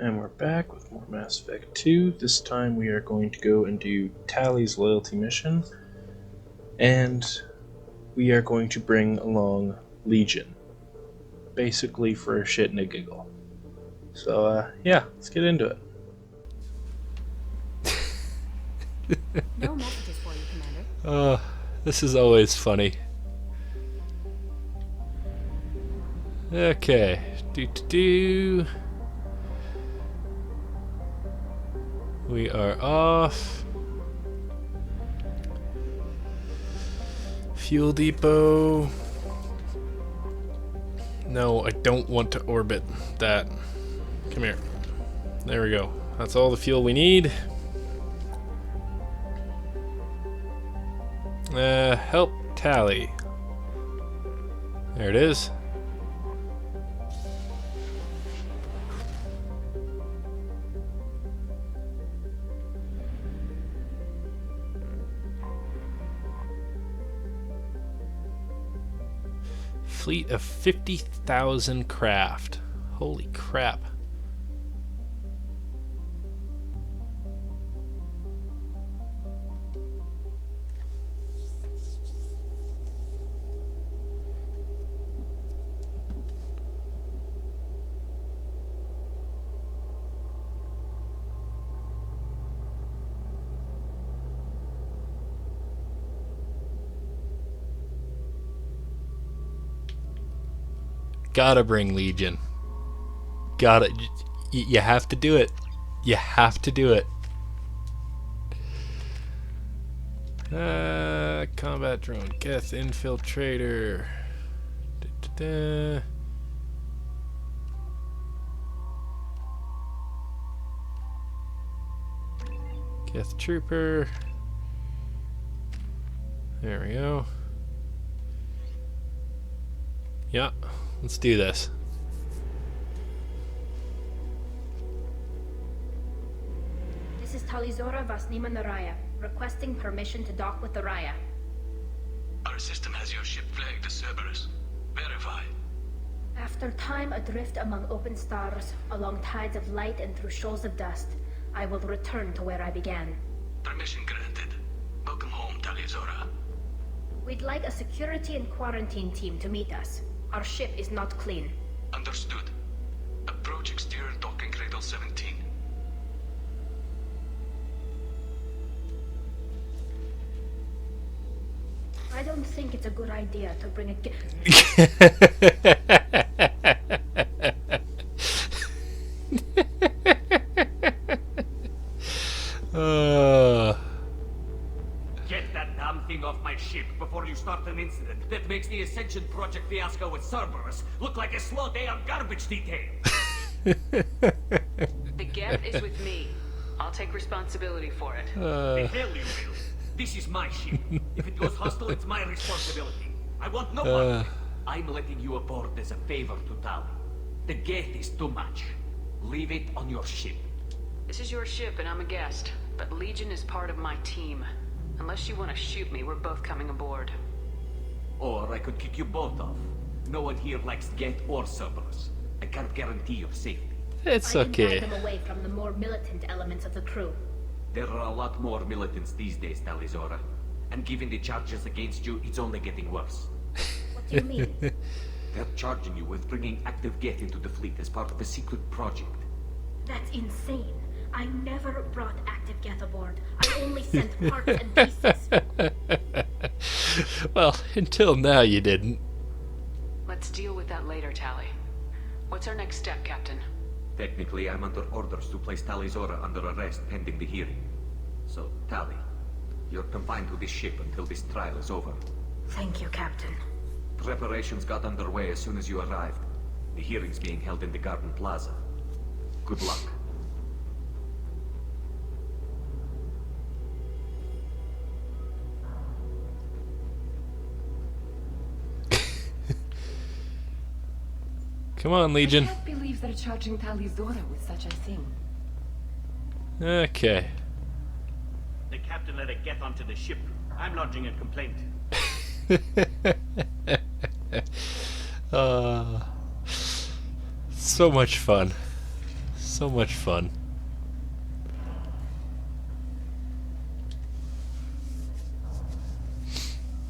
And we're back with more Mass Effect 2. This time we are going to go and do Tali's Loyalty mission. And we are going to bring along Legion. Basically for a shit and a giggle. So, yeah, let's get into it. No messages for you, Commander. This is always funny. Okay. We are off. Fuel depot. No, I don't want to orbit that. Come here. There we go. That's all the fuel we need. Help Tali. There it is. Fleet of 50,000 craft. Holy crap. Gotta bring Legion. Gotta. You have to do it. You have to do it. Combat drone. Geth infiltrator. Geth trooper. There we go. Yeah. Let's do this. This is Talizora Vasnima Naraya, requesting permission to dock with the Raya. Our system has your ship flagged as Cerberus. Verify. After time adrift among open stars, along tides of light and through shoals of dust, I will return to where I began. Permission granted. Welcome home, Talizora. We'd like a security and quarantine team to meet us. Our ship is not clean. Understood. Approach exterior docking cradle 17. I don't think it's a good idea to bring a Get that damn thing off my ship before you start an incident that makes the Ascension Project fiasco with Cerberus look like a slow day on garbage detail. The Geth is with me. I'll take responsibility for it. The hell you will. This is my ship. If it goes hostile, it's my responsibility. I want no one. I'm letting you aboard as a favor to Tali. The Geth is too much. Leave it on your ship. This is your ship and I'm a guest, but Legion is part of my team. Unless you want to shoot me, we're both coming aboard. Or I could kick you both off. No one here likes Geth or Cerberus. I can't guarantee your safety. It's I can okay. guide them away from the more militant elements of the crew. There are a lot more militants these days, Talizora. And given the charges against you, it's only getting worse. What do you mean? They're charging you with bringing active Geth into the fleet as part of a secret project. That's insane. I never brought active Geth aboard. I only sent parts and pieces. Well, until now you didn't. Let's deal with that later, Tali. What's our next step, Captain? Technically, I'm under orders to place Talizora under arrest pending the hearing. So, Tali, you're confined to this ship until this trial is over. Thank you, Captain. Preparations got underway as soon as you arrived. The hearing's being held in the Garden Plaza. Good luck. Come on, Legion. I can't believe they're charging Talizora with such a thing. Okay. The captain let a Geth onto the ship. I'm lodging a complaint. So much fun. So much fun.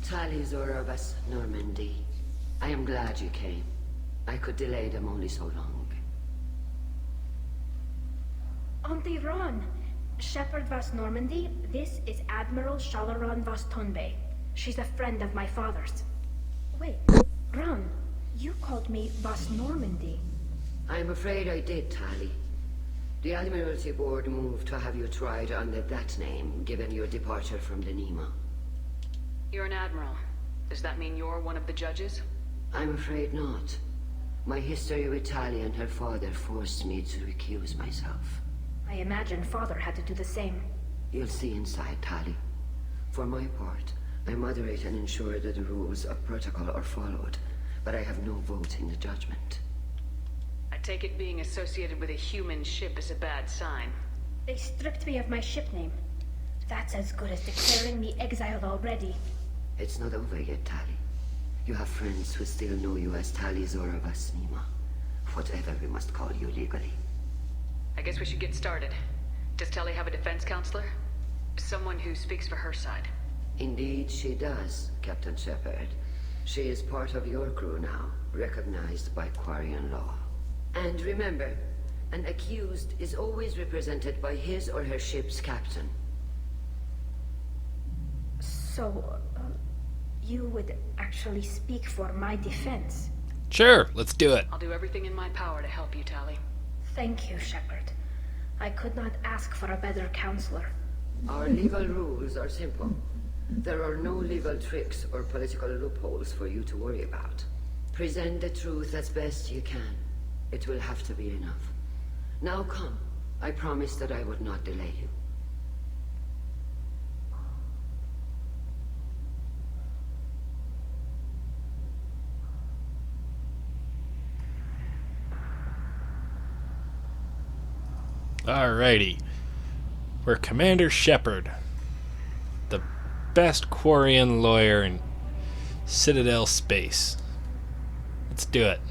Tali Zorovas, Normandy. I am glad you came. I could delay them only so long. Auntie Ron, Shepherd Vas Normandy, this is Admiral Shalaron Vas Tonbe. She's a friend of my father's. Wait, Ron, you called me Vas Normandy. I'm afraid I did, Tali. The Admiralty Board moved to have you tried under that name, given your departure from the Nima. You're an admiral. Does that mean you're one of the judges? I'm afraid not. My history with Tali and her father forced me to recuse myself. I imagine father had to do the same. You'll see inside, Tali. For my part, I moderate and ensure that the rules of protocol are followed, but I have no vote in the judgment. I take it being associated with a human ship is a bad sign. They stripped me of my ship name. That's as good as declaring me exiled already. It's not over yet, Tali. You have friends who still know you as Tali Zorovas Nima. Whatever we must call you legally. I guess we should get started. Does Tali have a defense counselor? Someone who speaks for her side. Indeed she does, Captain Shepard. She is part of your crew now, recognized by Quarian law. And remember, an accused is always represented by his or her ship's captain. So, you would actually speak for my defense? Sure, let's do it. I'll do everything in my power to help you, Tali. Thank you, Shepard. I could not ask for a better counselor. Our legal rules are simple. There are no legal tricks or political loopholes for you to worry about. Present the truth as best you can. It will have to be enough. Now come. I promised that I would not delay you. Alrighty. We're Commander Shepard, the best Quarian lawyer in Citadel space. Let's do it.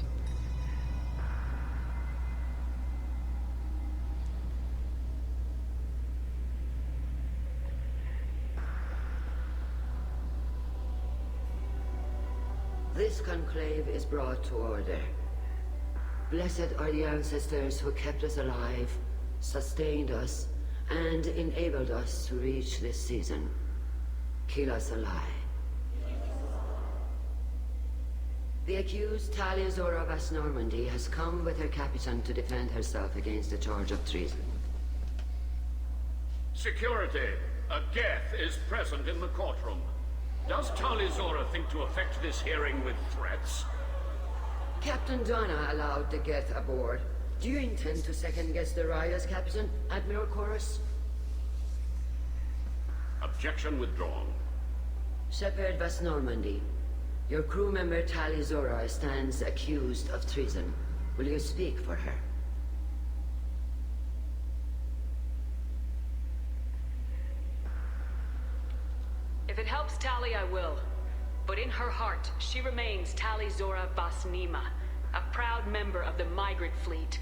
This conclave is brought to order. Blessed are the ancestors who kept us alive, sustained us, and enabled us to reach this season. Keep us alive. The accused Tali Zorovas Normandy has come with her captain to defend herself against the charge of treason. Security. A Geth is present in the courtroom. Does Tali Zora think to effect this hearing with threats? Captain Donna allowed the Geth aboard. Do you intend to second-guess the ride as captain, Admiral Chorus? Objection withdrawn. Shepard Vas Normandy. Your crew member Tali Zora stands accused of treason. Will you speak for her? If it helps Tali, I will. But in her heart, she remains Tali Zora Vas Nima, a proud member of the migrant fleet.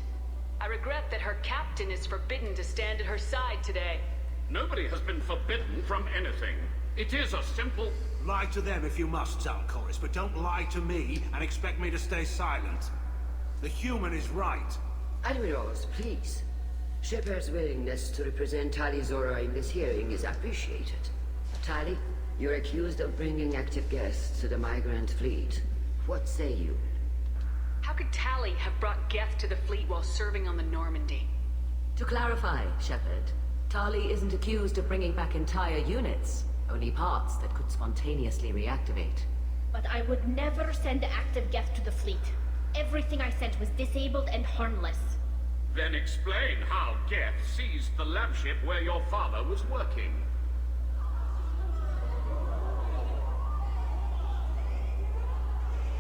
I regret that her captain is forbidden to stand at her side today. Nobody has been forbidden from anything. It is a simple... Lie to them if you must, Zalcoris, but don't lie to me and expect me to stay silent. The human is right. Admirals, please. Shepard's willingness to represent Tali Zora in this hearing is appreciated. Tali, you're accused of bringing active Geth to the migrant fleet. What say you? How could Tali have brought Geth to the fleet while serving on the Normandy? To clarify, Shepard, Tali isn't accused of bringing back entire units, only parts that could spontaneously reactivate. But I would never send active Geth to the fleet. Everything I sent was disabled and harmless. Then explain how Geth seized the lab ship where your father was working.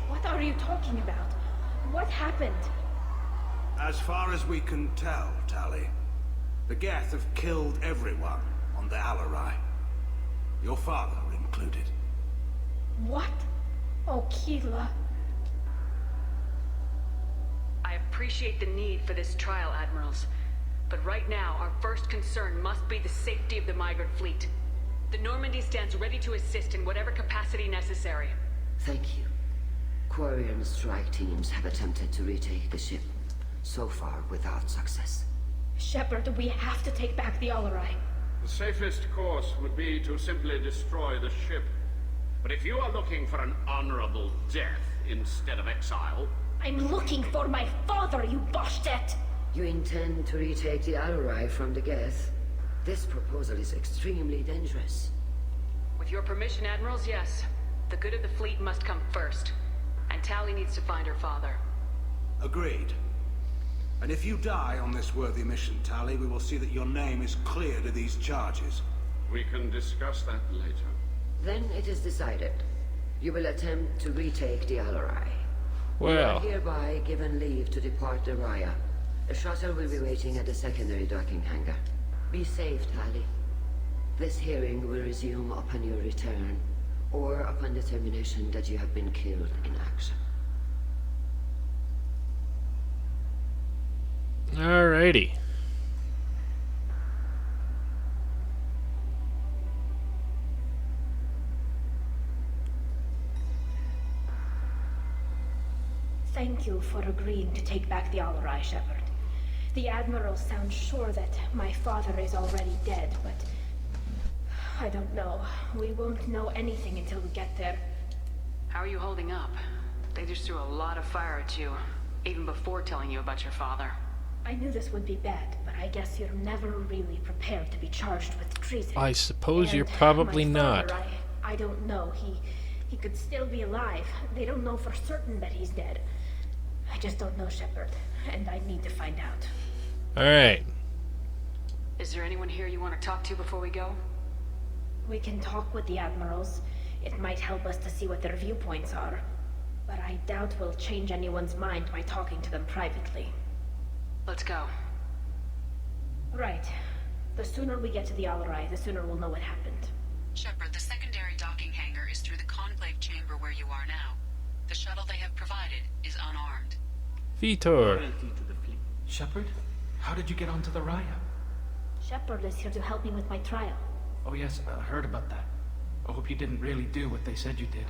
What are you talking about? What happened? As far as we can tell, Tali, the Geth have killed everyone on the Alarai. Your father included. What? Oh, Keela. I appreciate the need for this trial, Admirals, But right now, our first concern must be the safety of the migrant fleet. The Normandy stands ready to assist in whatever capacity necessary. Thank you. Quarian strike teams have attempted to retake the ship, so far without success. Shepard, we have to take back the Alarai. The safest course would be to simply destroy the ship. But if you are looking for an honorable death instead of exile... I'm looking for my father, you bastet! You intend to retake the Alarai from the Geth? This proposal is extremely dangerous. With your permission, Admirals, yes. The good of the fleet must come first. And Tali needs to find her father. Agreed. And if you die on this worthy mission, Tali, we will see that your name is cleared of these charges. We can discuss that later. Then it is decided. You will attempt to retake the Alarai. Well. You are hereby given leave to depart the Raya. A shuttle will be waiting at the secondary docking hangar. Be safe, Tali. This hearing will resume upon your return, or upon determination that you have been killed in action. Alrighty. Thank you for agreeing to take back the Alarai, Shepard. The Admiral sounds sure that my father is already dead, but... I don't know. We won't know anything until we get there. How are you holding up? They just threw a lot of fire at you, even before telling you about your father. I knew this would be bad, but I guess you're never really prepared to be charged with treason. I suppose And you're probably my not. father, I don't know. He could still be alive. They don't know for certain that he's dead. I just don't know, Shepard, and I need to find out. Alright. Is there anyone here you want to talk to before we go? We can talk with the Admirals. It might help us to see what their viewpoints are. But I doubt we'll change anyone's mind by talking to them privately. Let's go. Right. The sooner we get to the Alarai, the sooner we'll know what happened. Shepard, the secondary docking hangar is through the conclave chamber where you are now. The shuttle they have provided is unarmed. Vitor. Loyalty to the fleet. Shepard, how did you get onto the Raya? Shepard is here to help me with my trial. Oh yes, I heard about that. I hope you didn't really do what they said you did.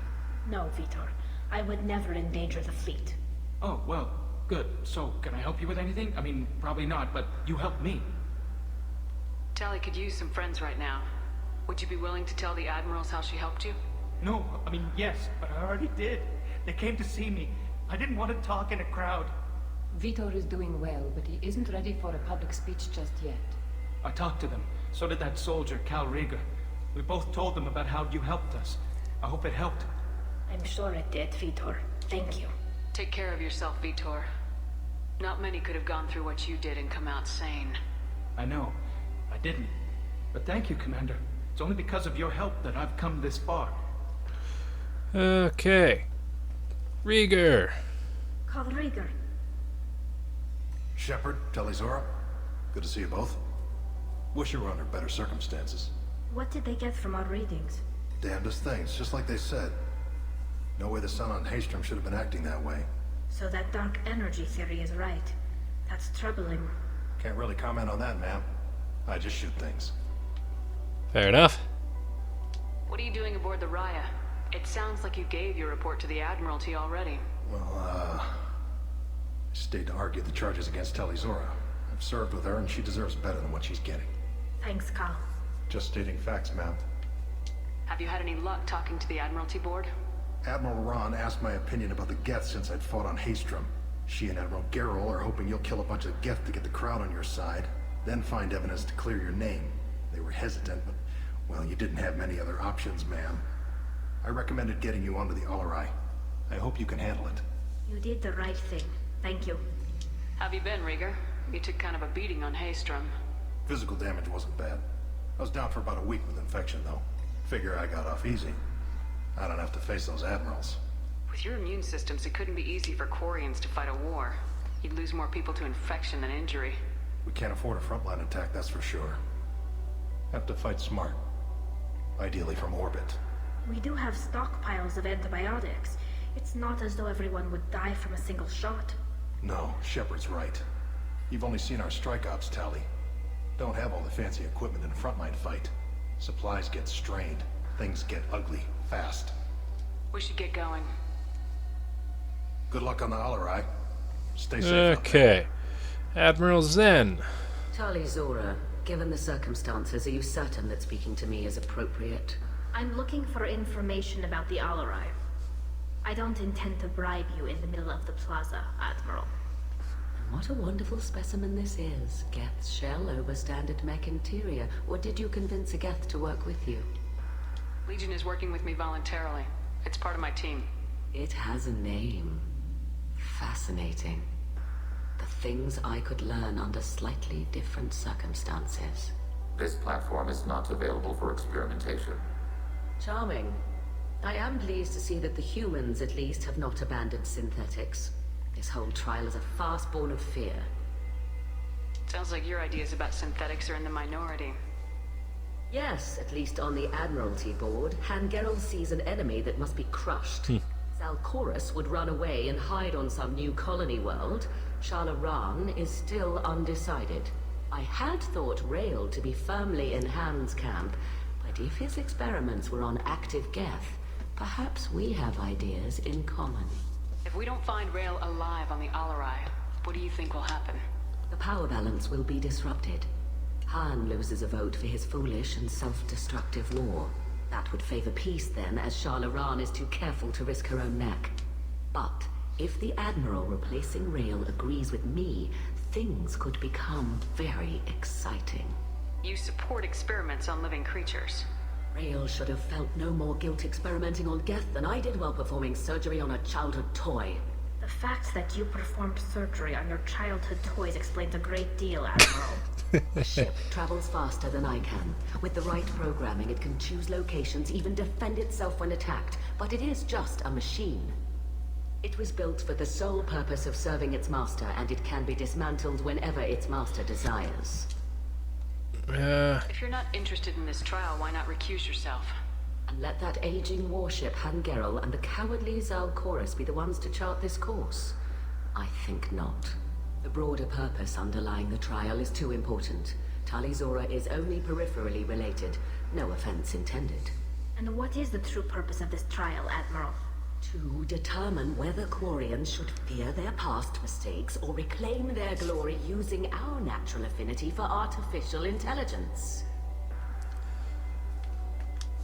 No, Vitor. I would never endanger the fleet. Oh, well, good. So, can I help you with anything? I mean, probably not, but you helped me. Tali could use some friends right now. Would you be willing to tell the Admirals how she helped you? No, I mean, yes, but I already did. They came to see me. I didn't want to talk in a crowd. Vitor is doing well, but he isn't ready for a public speech just yet. I talked to them. So did that soldier, Cal Rieger. We both told them about how you helped us. I hope it helped. I'm sure it did, Vitor. Thank you. Take care of yourself, Vitor. Not many could have gone through what you did and come out sane. I know. I didn't. But thank you, Commander. It's only because of your help that I've come this far. Okay. Rieger. Call Rieger. Shepard, Telizora, good to see you both. Wish you were under better circumstances. What did they get from our readings? Damnedest things, just like they said. No way the sun on Haystrom should have been acting that way. So that dark energy theory is right. That's troubling. Can't really comment on that, ma'am. I just shoot things. Fair enough. What are you doing aboard the Raya? It sounds like you gave your report to the Admiralty already. Well, I stayed to argue the charges against Telizora. I've served with her, and she deserves better than what she's getting. Thanks, Cal. Just stating facts, ma'am. Have you had any luck talking to the Admiralty board? Admiral Ron asked my opinion about the Geth since I'd fought on Haystrom. She and Admiral Garrel are hoping you'll kill a bunch of Geth to get the crowd on your side, then find evidence to clear your name. They were hesitant, but, well, you didn't have many other options, ma'am. I recommended getting you onto the Alarai. I hope you can handle it. You did the right thing. Thank you. Have you been, Rieger? You took kind of a beating on Haystrom. Physical damage wasn't bad. I was down for about a week with infection, though. Figure I got off easy. I don't have to face those admirals. With your immune systems, it couldn't be easy for Quarians to fight a war. You'd lose more people to infection than injury. We can't afford a frontline attack, that's for sure. Have to fight smart. Ideally from orbit. We do have stockpiles of antibiotics. It's not as though everyone would die from a single shot. No, Shepard's right. You've only seen our strike ops, Tali. Don't have all the fancy equipment in a frontline fight. Supplies get strained. Things get ugly, fast. We should get going. Good luck on the Alarai. Stay safe. Okay. Admiral Zen. Tali Zora, given the circumstances, are you certain that speaking to me is appropriate? I'm looking for information about the Alarai. I don't intend to bribe you in the middle of the plaza, Admiral. What a wonderful specimen this is. Geth's shell over standard mech interior. Or did you convince a Geth to work with you? Legion is working with me voluntarily. It's part of my team. It has a name. Fascinating. The things I could learn under slightly different circumstances. This platform is not available for experimentation. Charming. I am pleased to see that the humans, at least, have not abandoned synthetics. This whole trial is a farce born of fear. Sounds like your ideas about synthetics are in the minority. Yes, at least on the Admiralty board, Hangerel sees an enemy that must be crushed. Zalcorus would run away and hide on some new colony world. Shalaran is still undecided. I had thought Rail to be firmly in Han's camp, but if his experiments were on active Geth, perhaps we have ideas in common. If we don't find Rail alive on the Alarai, what do you think will happen? The power balance will be disrupted. Han loses a vote for his foolish and self-destructive war. That would favor peace then, as Shalaran is too careful to risk her own neck. But if the Admiral replacing Rail agrees with me, things could become very exciting. You support experiments on living creatures. Rail should have felt no more guilt experimenting on Geth than I did while performing surgery on a childhood toy. The fact that you performed surgery on your childhood toys explains a great deal, Admiral. The ship travels faster than I can. With the right programming, it can choose locations, even defend itself when attacked. But it is just a machine. It was built for the sole purpose of serving its master, and it can be dismantled whenever its master desires. If you're not interested in this trial, why not recuse yourself? And let that aging warship Hangerel and the cowardly Zalcorus be the ones to chart this course? I think not. The broader purpose underlying the trial is too important. Tali Zora is only peripherally related. No offense intended. And what is the true purpose of this trial, Admiral? To determine whether Quarians should fear their past mistakes or reclaim their glory using our natural affinity for artificial intelligence.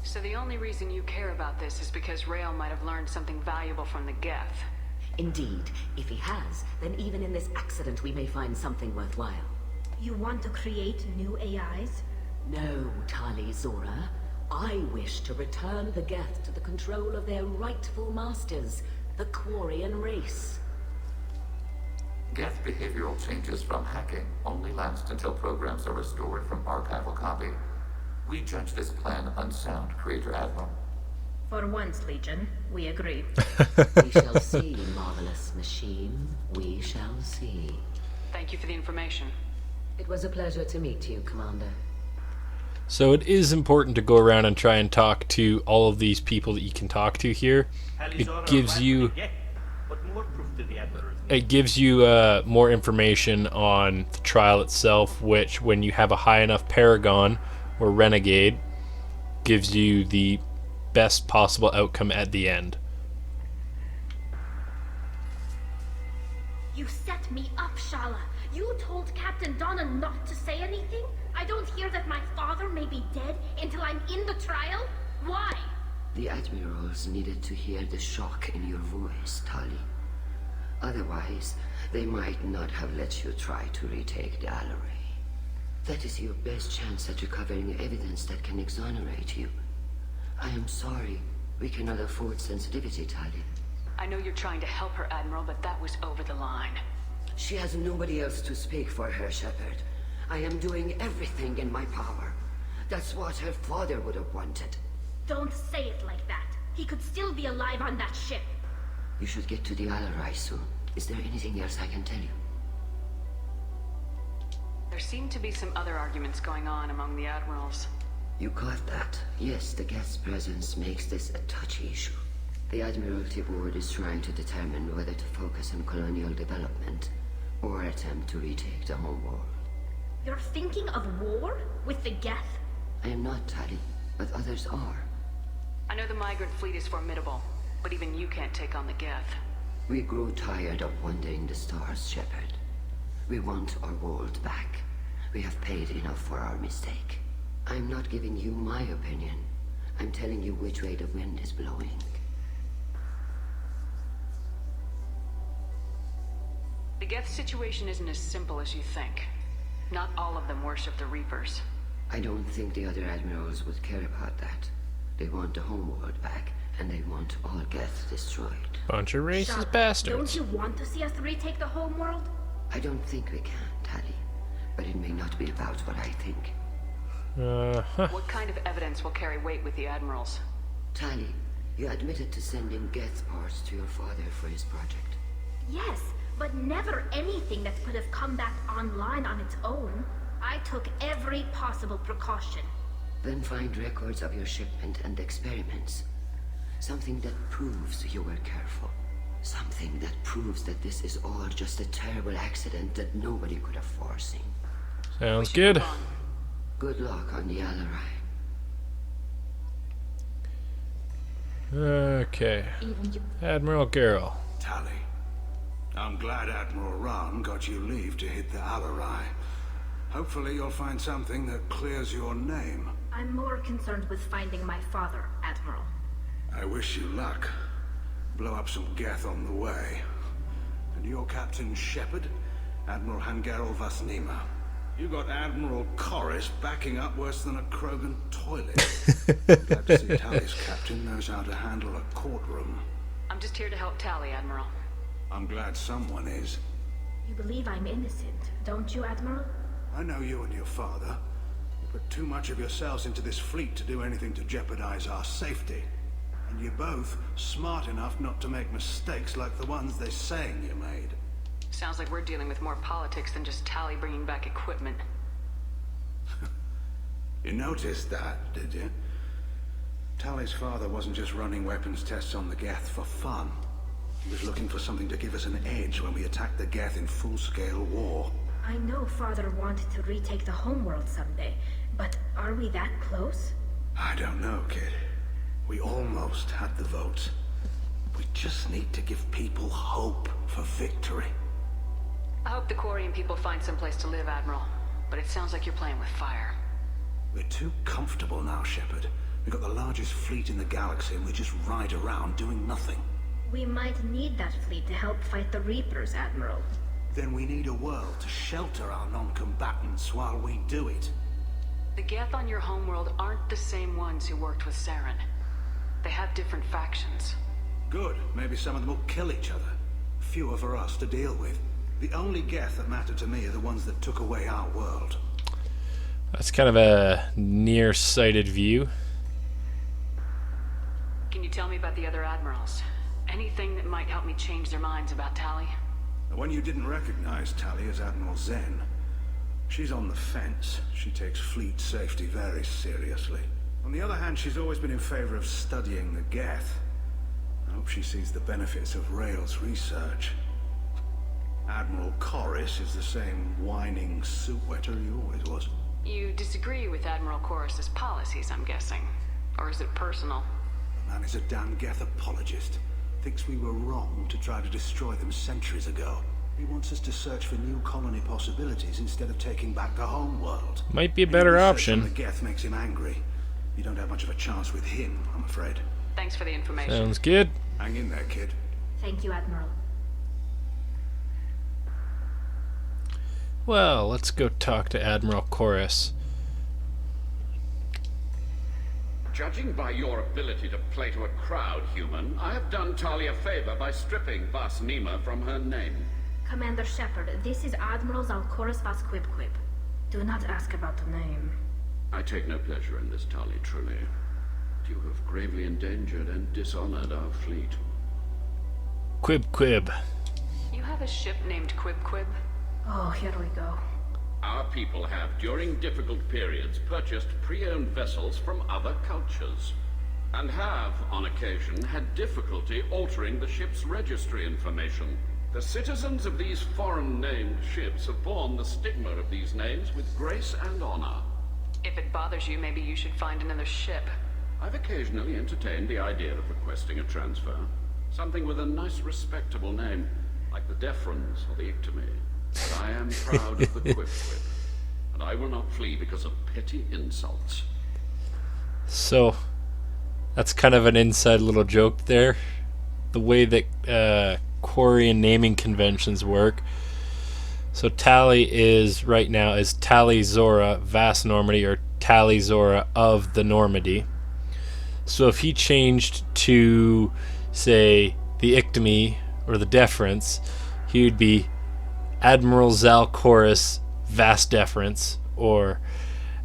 So the only reason you care about this is because Rail might have learned something valuable from the Geth. Indeed. If he has, then even in this accident we may find something worthwhile. You want to create new AIs? No, Tali Zora. I wish to return the Geth to the control of their rightful masters, the Quarian race. Geth behavioral changes from hacking only last until programs are restored from archival copy. We judge this plan unsound, Creator Admiral. For once, Legion, we agree. We shall see, marvelous machine. We shall see. Thank you for the information. It was a pleasure to meet you, Commander. So it is important to go around and try and talk to all of these people that you can talk to here. It gives you more information on the trial itself, which when you have a high enough Paragon or Renegade gives you the best possible outcome at the end. You set me up, Shala. You told Captain Donna not to say anything? I don't hear that my father may be dead until I'm in the trial? Why? The Admirals needed to hear the shock in your voice, Tali. Otherwise, they might not have let you try to retake the Alarai. That is your best chance at recovering evidence that can exonerate you. I am sorry. We cannot afford sensitivity, Tali. I know you're trying to help her, Admiral, but that was over the line. She has nobody else to speak for her, Shepard. I am doing everything in my power. That's what her father would have wanted. Don't say it like that. He could still be alive on that ship. You should get to the Alarai soon. Is there anything else I can tell you? There seem to be some other arguments going on among the Admirals. You caught that. Yes, the Geth's presence makes this a touchy issue. The Admiralty Board is trying to determine whether to focus on colonial development or attempt to retake the homeworld. You're thinking of war with the Geth? I am not, Tali, but others are. I know the migrant fleet is formidable, but even you can't take on the Geth. We grow tired of wandering the stars, Shepard. We want our world back. We have paid enough for our mistake. I'm not giving you my opinion. I'm telling you which way the wind is blowing. The Geth situation isn't as simple as you think. Not all of them worship the Reapers. I don't think the other admirals would care about that. They want the homeworld back, and they want all Geth destroyed. Bunch of racist Shut up. bastards. Don't you want to see us retake the homeworld? I don't think we can, Tali. But it may not be about what I think. What kind of evidence will carry weight with the admirals? Tali, you admitted to sending Geth parts to your father for his project. Yes, but never anything that could have come back online on its own. I took every possible precaution. Then find records of your shipment and experiments. Something that proves you were careful. Something that proves that this is all just a terrible accident that nobody could have foreseen. Sounds good. Good luck on the Alarai. Okay. Admiral Garrel. Tali, I'm glad Admiral Ran got you leave to hit the Alarai. Hopefully you'll find something that clears your name. I'm more concerned with finding my father, Admiral. I wish you luck. Blow up some Geth on the way. And your Captain Shepard, Admiral Hangerel Vasnima. You got Admiral Corris backing up worse than a Krogan toilet. Glad to see Tali's captain knows how to handle a courtroom. I'm just here to help Tali, Admiral. I'm glad someone is. You believe I'm innocent, don't you, Admiral? I know you and your father. You put too much of yourselves into this fleet to do anything to jeopardize our safety. And you're both smart enough not to make mistakes like the ones they're saying you made. Sounds like we're dealing with more politics than just Tali bringing back equipment. You noticed that, did you? Tali's father wasn't just running weapons tests on the Geth for fun. He was looking for something to give us an edge when we attacked the Geth in full-scale war. I know Father wanted to retake the homeworld someday, but are we that close? I don't know, kid. We almost had the votes. We just need to give people hope for victory. I hope the Quarian people find some place to live, Admiral. But it sounds like you're playing with fire. We're too comfortable now, Shepard. We've got the largest fleet in the galaxy and we just ride around doing nothing. We might need that fleet to help fight the Reapers, Admiral. Then we need a world to shelter our non-combatants while we do it. The Geth on your homeworld aren't the same ones who worked with Saren. They have different factions. Good. Maybe some of them will kill each other. Fewer for us to deal with. The only Geth that matter to me are the ones that took away our world. That's kind of a nearsighted view. Can you tell me about the other admirals? Anything that might help me change their minds about Tali? The one you didn't recognize, Tali, is Admiral Zen. She's on the fence. She takes fleet safety very seriously. On the other hand, she's always been in favor of studying the Geth. I hope she sees the benefits of Rail's research. Admiral Corris is the same whining suit-wetter he always was. You disagree with Admiral Corris's policies, I'm guessing. Or is it personal? The man is a damn Geth apologist. Thinks we were wrong to try to destroy them centuries ago. He wants us to search for new colony possibilities instead of taking back the home world. Might be a better option. The Geth makes him angry. You don't have much of a chance with him, I'm afraid. Thanks for the information. Sounds good. Hang in there, kid. Thank you, Admiral. Well, let's go talk to Admiral Corris. Judging by your ability to play to a crowd, human, I have done Tali a favor by stripping Vasnima from her name. Commander Shepard, this is Admiral Zalkoris Vasquibquib. Do not ask about the name. I take no pleasure in this, Tali, truly. You have gravely endangered and dishonored our fleet. Quib Quib. You have a ship named Quib Quib? Oh, here we go. Our people have, during difficult periods, purchased pre-owned vessels from other cultures, and have, on occasion, had difficulty altering the ship's registry information. The citizens of these foreign-named ships have borne the stigma of these names with grace and honor. If it bothers you, maybe you should find another ship. I've occasionally entertained the idea of requesting a transfer. Something with a nice, respectable name, like the Defrons or the Ictomy. But I am proud of the Quip, and I will not flee because of petty insults. So, that's kind of an inside little joke there. The way that Quarian naming conventions work. So Tali is, right now, is Tali Zora Vast Normandy, or Tali Zora of the Normandy. So if he changed to, say, the Ictomy or the Deference, he would be Admiral Zalcorus Vast Deference, or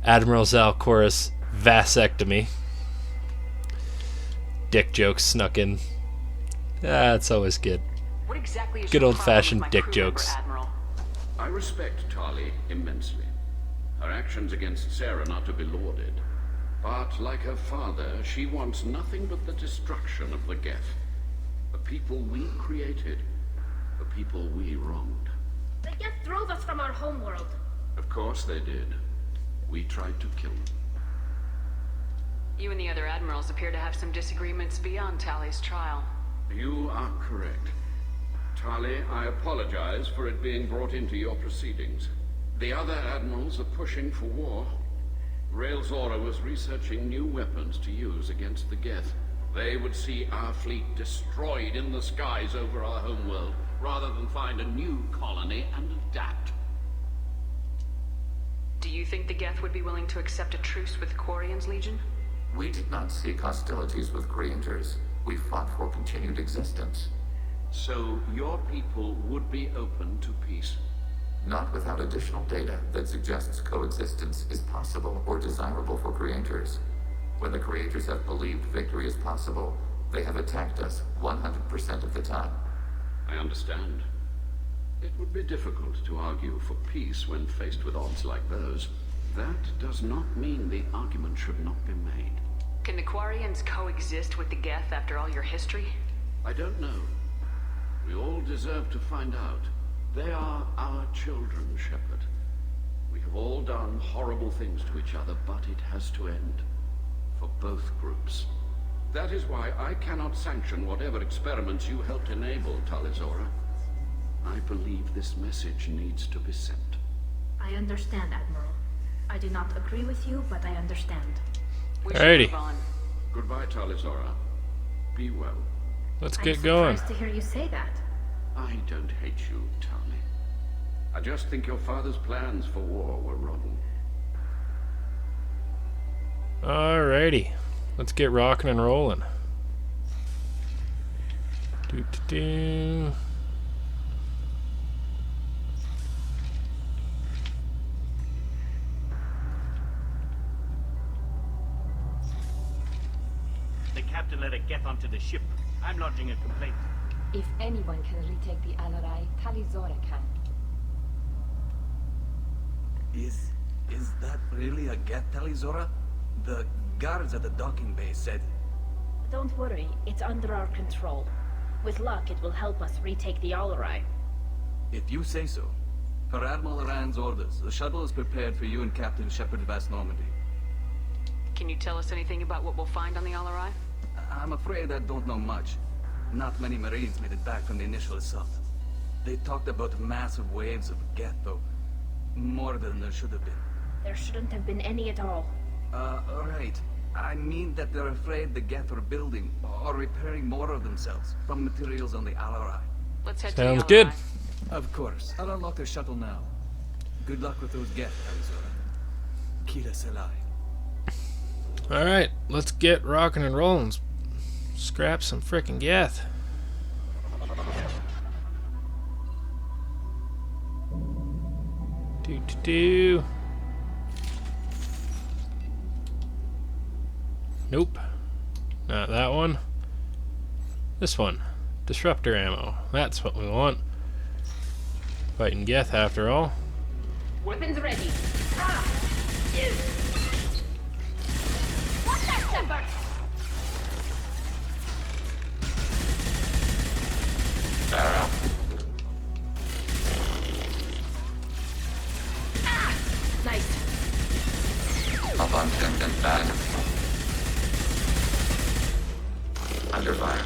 Admiral Zalcorus Vasectomy. Dick jokes snuck in. That's always good. What exactly is Good your old-fashioned problem with my dick crew jokes. member, Admiral? I respect Tali immensely. Her actions against Sarah are not to be lauded. But, like her father, she wants nothing but the destruction of the Geth. The people we created. The people we wronged. The Geth drove us from our homeworld. Of course they did. We tried to kill them. You and the other admirals appear to have some disagreements beyond Tali's trial. You are correct. Tali, I apologize for it being brought into your proceedings. The other admirals are pushing for war. Rael Zora was researching new weapons to use against the Geth. They would see our fleet destroyed in the skies over our homeworld, rather than find a new colony and adapt. Do you think the Geth would be willing to accept a truce with Quarian's Legion? We did not seek hostilities with creators. We fought for continued existence. So your people would be open to peace? Not without additional data that suggests coexistence is possible or desirable for creators. When the creators have believed victory is possible, they have attacked us 100% of the time. I understand. It would be difficult to argue for peace when faced with odds like those. That does not mean the argument should not be made. Can the Quarians coexist with the Geth after all your history? I don't know. We all deserve to find out. They are our children, Shepard. We have all done horrible things to each other, but it has to end. For both groups. That is why I cannot sanction whatever experiments you helped enable, Tali Zora. I believe this message needs to be sent. I understand, Admiral. I do not agree with you, but I understand. Alrighty. Goodbye, Tali Zora. Be well. Let's get going. I'm surprised to hear you say that. I don't hate you, Tali. I just think your father's plans for war were wrong. Alrighty. Let's get rocking and rolling. Do. The captain let a Geth onto the ship. I'm lodging a complaint. If anyone can retake the Alarai, Tali Zora can. Is that really a Geth, Tali Zora? The guards at the docking bay said... Don't worry, it's under our control. With luck, it will help us retake the Alarai. If you say so. Per Admiral Rand's orders, the shuttle is prepared for you and Captain Shepard Vast Normandy. Can you tell us anything about what we'll find on the Alarai? I'm afraid I don't know much. Not many Marines made it back from the initial assault. They talked about massive waves of Geth, though. More than there should have been. There shouldn't have been any at all. Right. I mean that they're afraid the Geth are building or repairing more of themselves from materials on the Alarai. Let's head Sounds to the Alarai. good. Of course. I'll unlock the shuttle now. Good luck with those Geth, Arizona. Kira Selai. Alright, let's get rocking and rolling. Scrap some frickin' Geth. Do. Nope. Not that one. This one. Disruptor ammo. That's what we want. Fighting Geth after all. Weapons ready. Ah! What's that, Shepard? Sarah, content and bad. Under fire.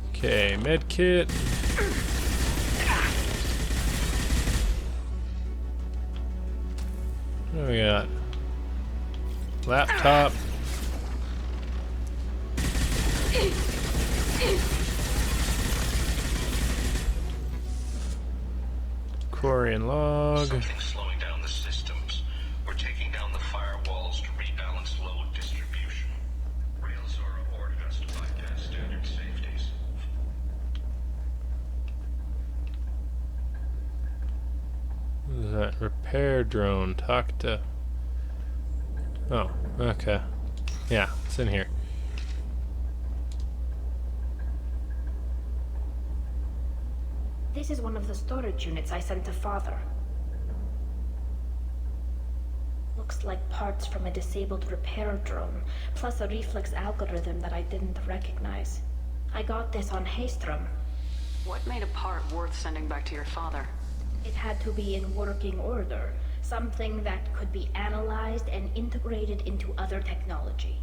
Okay, med kit. What do we got? Laptop. Quarian log. Something's slowing down the systems. We're taking down the firewalls to rebalance load distribution. Railzora ordered us to bypass standard safeties. What is that? Repair drone. Talk to... Oh, okay. Yeah, it's in here. This is one of the storage units I sent to Father. Looks like parts from a disabled repair drone, plus a reflex algorithm that I didn't recognize. I got this on Haystrom. What made a part worth sending back to your father? It had to be in working order, something that could be analyzed and integrated into other technology.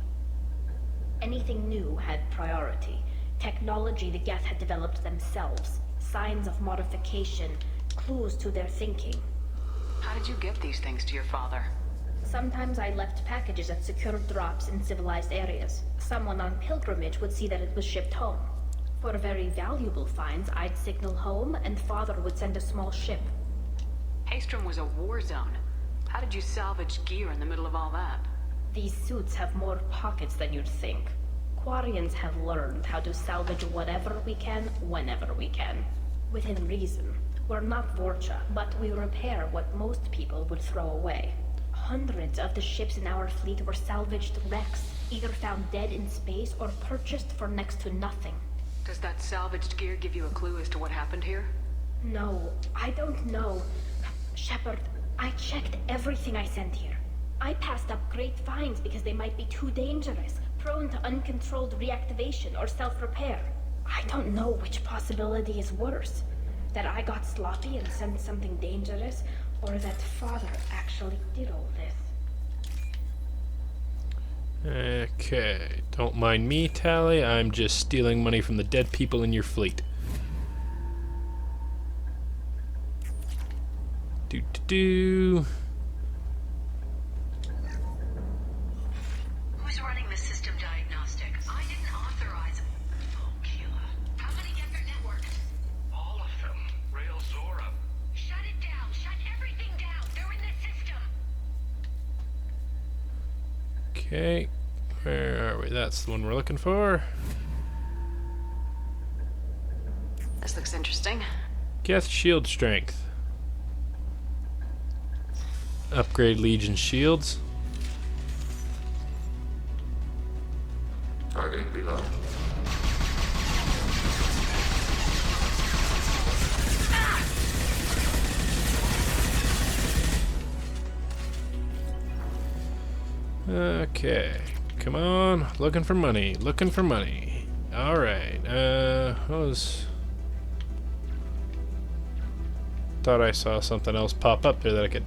Anything new had priority. Technology the Geth had developed themselves. Signs of modification, clues to their thinking. How did you get these things to your father? Sometimes I left packages at secure drops in civilized areas. Someone on pilgrimage would see that it was shipped home. For very valuable finds, I'd signal home, and Father would send a small ship. Haystrom was a war zone. How did you salvage gear in the middle of all that? These suits have more pockets than you'd think. Quarians have learned how to salvage whatever we can, whenever we can. Within reason. We're not Vorcha, but we repair what most people would throw away. Hundreds of the ships in our fleet were salvaged wrecks, either found dead in space or purchased for next to nothing. Does that salvaged gear give you a clue as to what happened here? No, I don't know. Shepard, I checked everything I sent here. I passed up great finds because they might be too dangerous, prone to uncontrolled reactivation or self-repair. I don't know which possibility is worse. That I got sloppy and sent something dangerous, or that Father actually did all this. Okay, don't mind me, Tali. I'm just stealing money from the dead people in your fleet. Do. Who's running the system diagnostic? I didn't authorize. Oh, Keela. How many get their networks? All of them. Railzora. Shut it down. Shut everything down. They're in the system. Okay, where are we? That's the one we're looking for. This looks interesting. Geth shield strength. Upgrade Legion shields. Targeting below. Okay, come on, looking for money, looking for money. All right, thought I saw something else pop up there that I could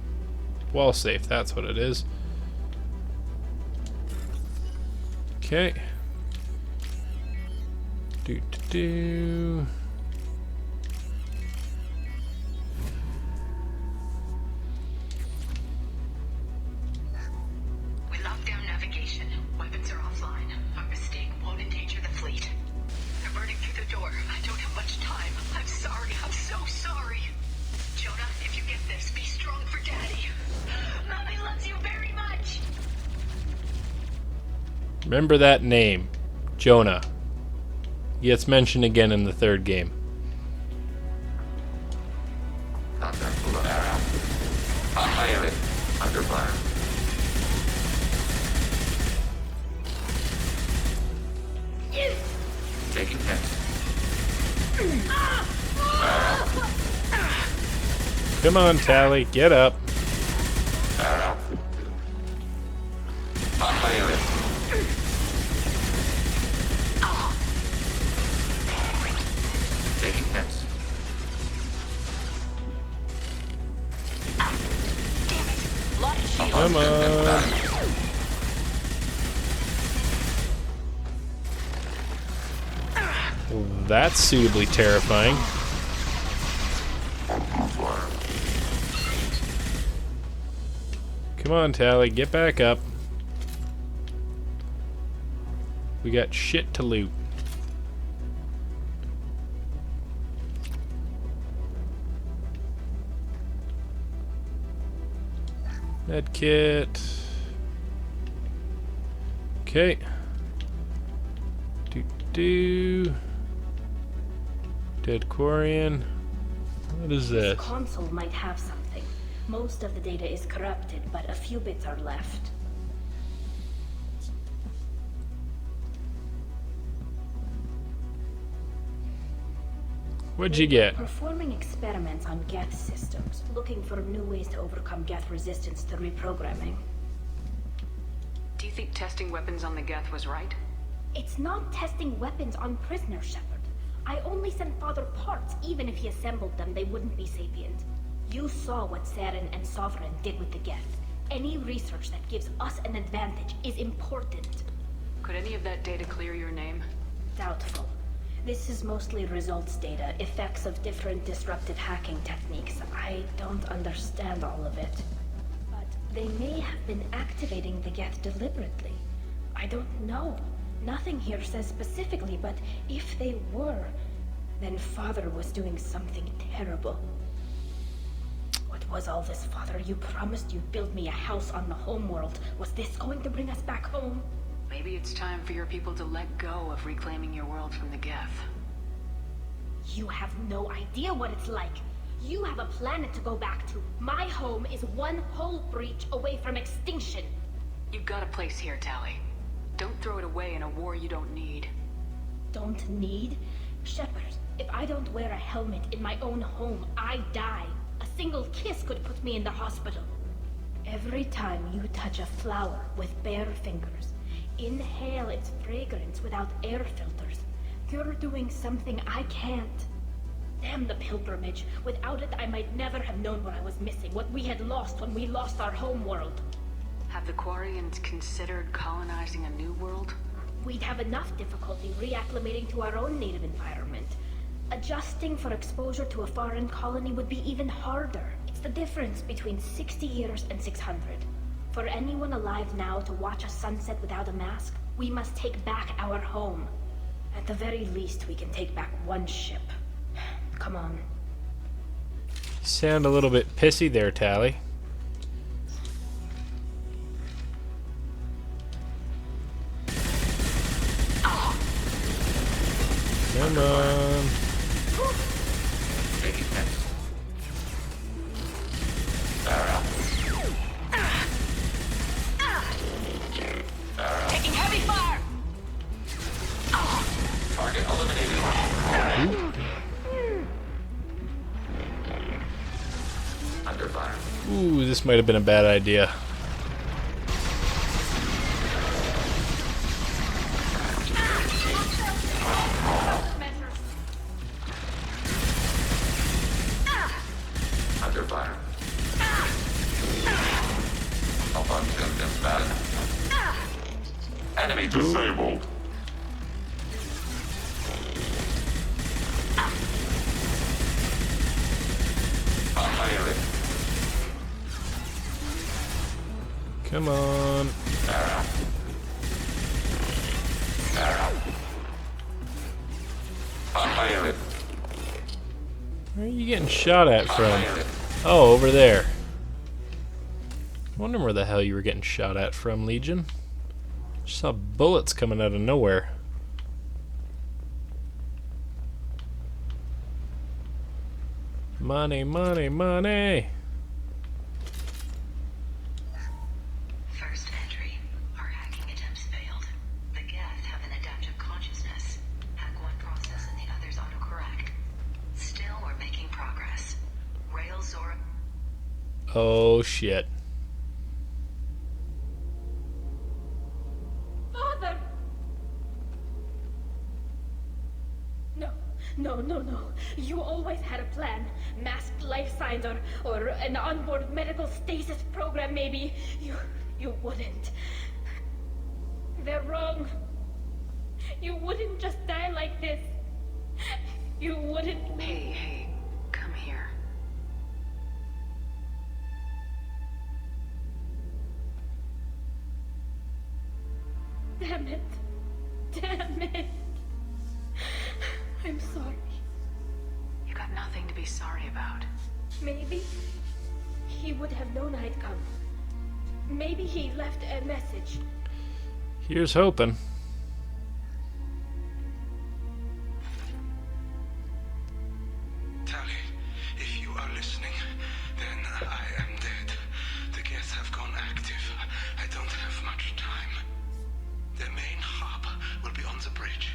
wall safe. That's what it is. Okay. Do. We locked down navigation. Weapons are offline. Our mistake won't endanger the fleet. They're burning through the door. I don't have much time. I'm sorry. I'm so sorry. Jonah, if you get this, be strong for Daddy. Mommy loves you very much. Remember that name, Jonah. Gets mentioned again in the third game. Contact below. Loyalty. Under fire. Taking hits. Come on, Tali, get up. Loyalty. Taking hits. Come on. Well, that's suitably terrifying. Come on, Tali, get back up. We got shit to loot. Medkit. Okay. Dead Quarian. What is this? This console might have something. Most of the data is corrupted, but a few bits are left. What'd you get? Performing experiments on Geth systems, looking for new ways to overcome Geth resistance to reprogramming. Do you think testing weapons on the Geth was right? It's not testing weapons on prisoners, Shepard. I only sent Father parts. Even if he assembled them, they wouldn't be sapient. You saw what Saren and Sovereign did with the Geth. Any research that gives us an advantage is important. Could any of that data clear your name? Doubtful. This is mostly results data, effects of different disruptive hacking techniques. I don't understand all of it. But they may have been activating the Geth deliberately. I don't know. Nothing here says specifically, but if they were, then Father was doing something terrible. What was all this, Father? You promised you'd build me a house on the homeworld. Was this going to bring us back home? Maybe it's time for your people to let go of reclaiming your world from the Geth. You have no idea what it's like. You have a planet to go back to. My home is one hull breach away from extinction. You've got a place here, Tali. Don't throw it away in a war you don't need. Don't need? Shepard, if I don't wear a helmet in my own home, I die. A single kiss could put me in the hospital. Every time you touch a flower with bare fingers, inhale its fragrance without air filters, you're doing something I can't. Damn the pilgrimage. Without it, I might never have known what I was missing, what we had lost when we lost our home world. Have the Quarians considered colonizing a new world? We'd have enough difficulty reacclimating to our own native environment. Adjusting for exposure to a foreign colony would be even harder. It's the difference between 60 years and 600. For anyone alive now to watch a sunset without a mask, we must take back our home. At the very least, we can take back one ship. Come on. You sound a little bit pissy there, Tali. Come on. Taking heavy fire! Target eliminated. Under fire. Ooh, this might have been a bad idea. Under fire. Enemy disabled. Come on. Where are you getting shot at from? Oh, over there. I wonder where the hell you were getting shot at from, Legion. Just saw bullets coming out of nowhere. Money, money, money! First entry. Our hacking attempts failed. The Geth have an adaptive consciousness. Hack one process and the others autocorrect. Still, we're making progress. Rail Zora. Oh shit. Father! No. You always had a plan. Masked life kind, or an onboard medical stasis program, maybe, you wouldn't. They're wrong. You wouldn't just die like this. You wouldn't. Hey, come here. Damn it. Damn it. I'm sorry. You got nothing to be sorry about. Maybe he would have known I'd come. Maybe he left a message. Here's hoping. Tali, if you are listening, then I am dead. The Geth have gone active. I don't have much time. Their main hub will be on the bridge.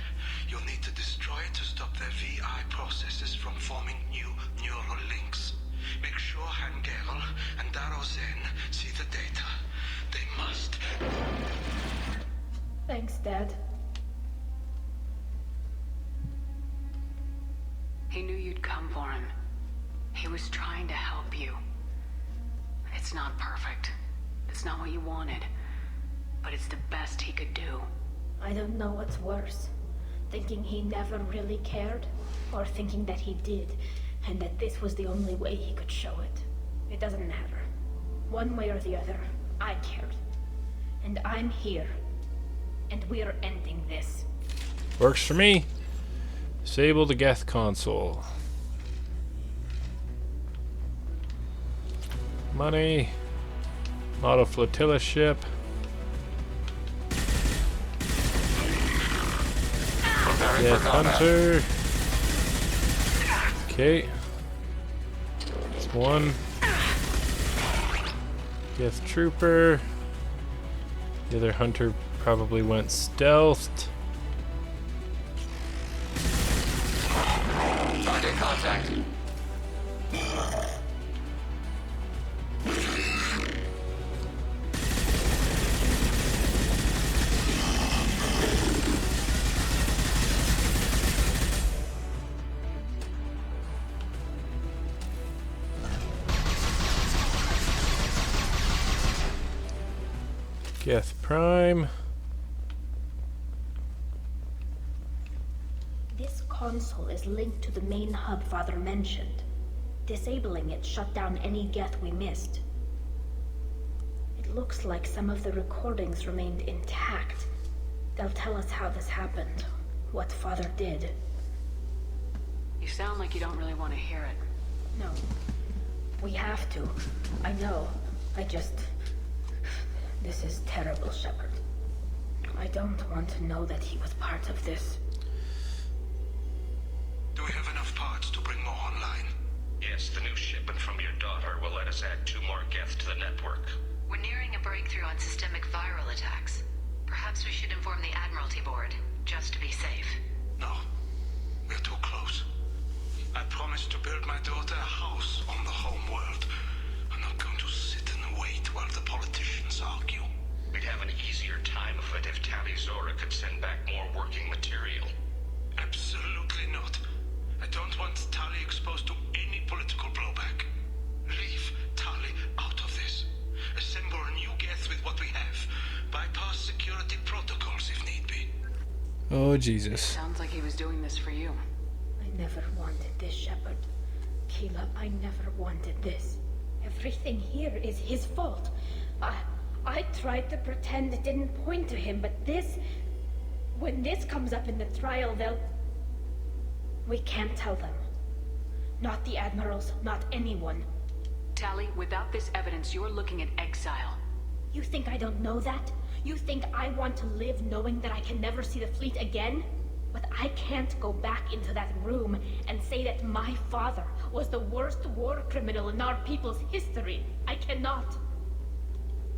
You'll need to destroy it to stop their VI processes from forming new neural links. Make sure Hangerel and Daro Zen see the data. They must. Thanks, Dad. He knew you'd come for him. He was trying to help you. It's not perfect. It's not what you wanted. But it's the best he could do. I don't know what's worse. Thinking he never really cared, or thinking that he did, and that this was the only way he could show it. It doesn't matter. One way or the other, I cared. And I'm here. And we're ending this. Works for me. Disable the Geth console. Money. Model flotilla ship. Geth hunter. Okay. That's one. Geth trooper. The other hunter probably went stealthed. Target contact. Geth Prime. This console is linked to the main hub Father mentioned. Disabling it shut down any Geth we missed. It looks like some of the recordings remained intact. They'll tell us how this happened, what Father did. You sound like you don't really want to hear it. No. We have to. I know. This is terrible, Shepard. I don't want to know that he was part of this. Do we have enough parts to bring more online? Yes, the new shipment from your daughter will let us add 2 more Geth to the network. We're nearing a breakthrough on systemic viral attacks. Perhaps we should inform the Admiralty Board, just to be safe. No. We're too close. I promised to build my daughter a house on the home world. I'm not going to sit and wait while the politicians argue. We'd have an easier time of it if Tali Zora could send back more working material. Absolutely not. I don't want Tali exposed to any political blowback. Leave Tali out of this. Assemble a new Geth with what we have. Bypass security protocols if need be. Oh, Jesus. Sounds like he was doing this for you. I never wanted this, Shepard. Keela, I never wanted this. Everything here is his fault. I tried to pretend it didn't point to him, but this... When this comes up in the trial, they'll... We can't tell them. Not the admirals, not anyone. Tali, without this evidence, you're looking at exile. You think I don't know that? You think I want to live knowing that I can never see the fleet again? But I can't go back into that room and say that my father was the worst war criminal in our people's history. I cannot.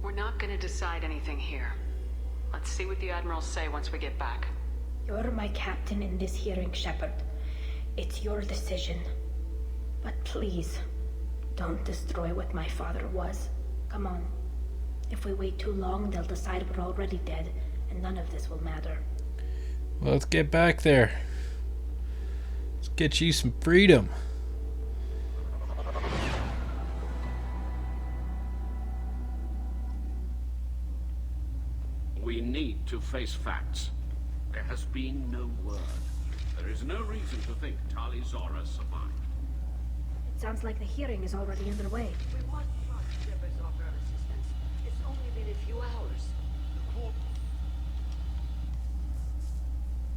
We're not gonna decide anything here. Let's see what the admirals say once we get back. You're my captain in this hearing, Shepard. It's your decision. But please, don't destroy what my father was. Come on. If we wait too long, they'll decide we're already dead, and none of this will matter. Well, let's get back there. Let's get you some freedom. need to face facts. There has been no word. There is no reason to think Tali Zora survived. It sounds like the hearing is already underway. We want Shepard's offer of assistance. It's only been a few hours.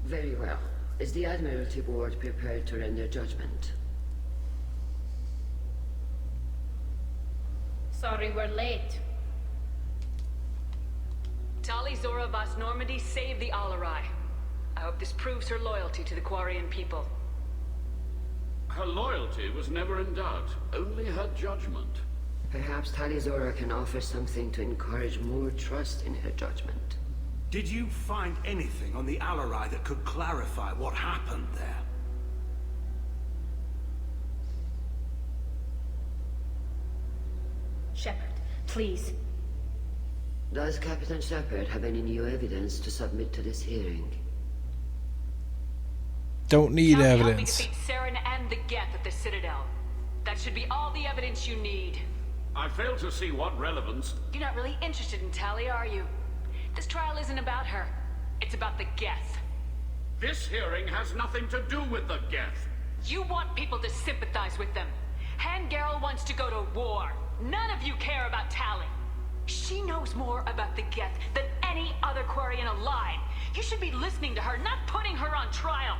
Very well. Is the Admiralty Board prepared to render judgment? Sorry we're late. Tali Zora Vas Normandy saved the Alarai. I hope this proves her loyalty to the Quarian people. Her loyalty was never in doubt, only her judgment. Perhaps Tali Zora can offer something to encourage more trust in her judgment. Did you find anything on the Alarai that could clarify what happened there? Shepard, please. Does Captain Shepard have any new evidence to submit to this hearing? Don't need Tali helped me evidence. defeat Saren and the Geth at the Citadel. That should be all the evidence you need. I fail to see what relevance... You're not really interested in Tali, are you? This trial isn't about her. It's about the Geth. This hearing has nothing to do with the Geth. You want people to sympathize with them. Han Gerrel wants to go to war. None of you care about Tali. She knows more about the Geth than any other Quarian alive. You should be listening to her, not putting her on trial.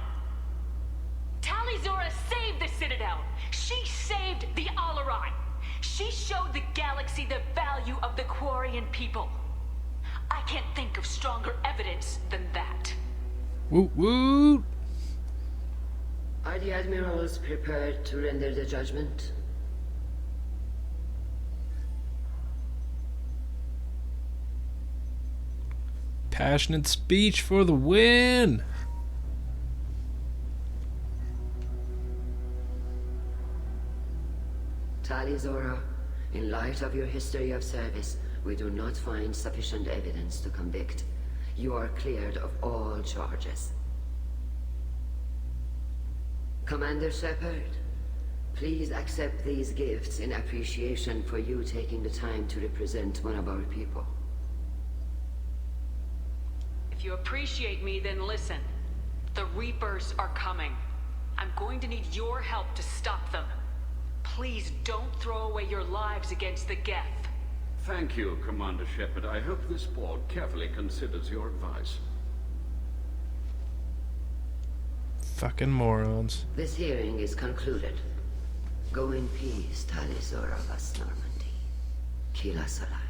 Tali Zora saved the Citadel. She saved the Alarai. She showed the galaxy the value of the Quarian people. I can't think of stronger evidence than that. Woot woot! Are the admirals prepared to render the judgment? Passionate speech for the win! Tali Zora, in light of your history of service, we do not find sufficient evidence to convict. You are cleared of all charges. Commander Shepard, please accept these gifts in appreciation for you taking the time to represent one of our people. If you appreciate me, then listen. The Reapers are coming. I'm going to need your help to stop them. Please don't throw away your lives against the Geth. Thank you, Commander Shepard. I hope this board carefully considers your advice. Fucking morons. This hearing is concluded. Go in peace, Tali Zora Vas Normandy. Kila Salai.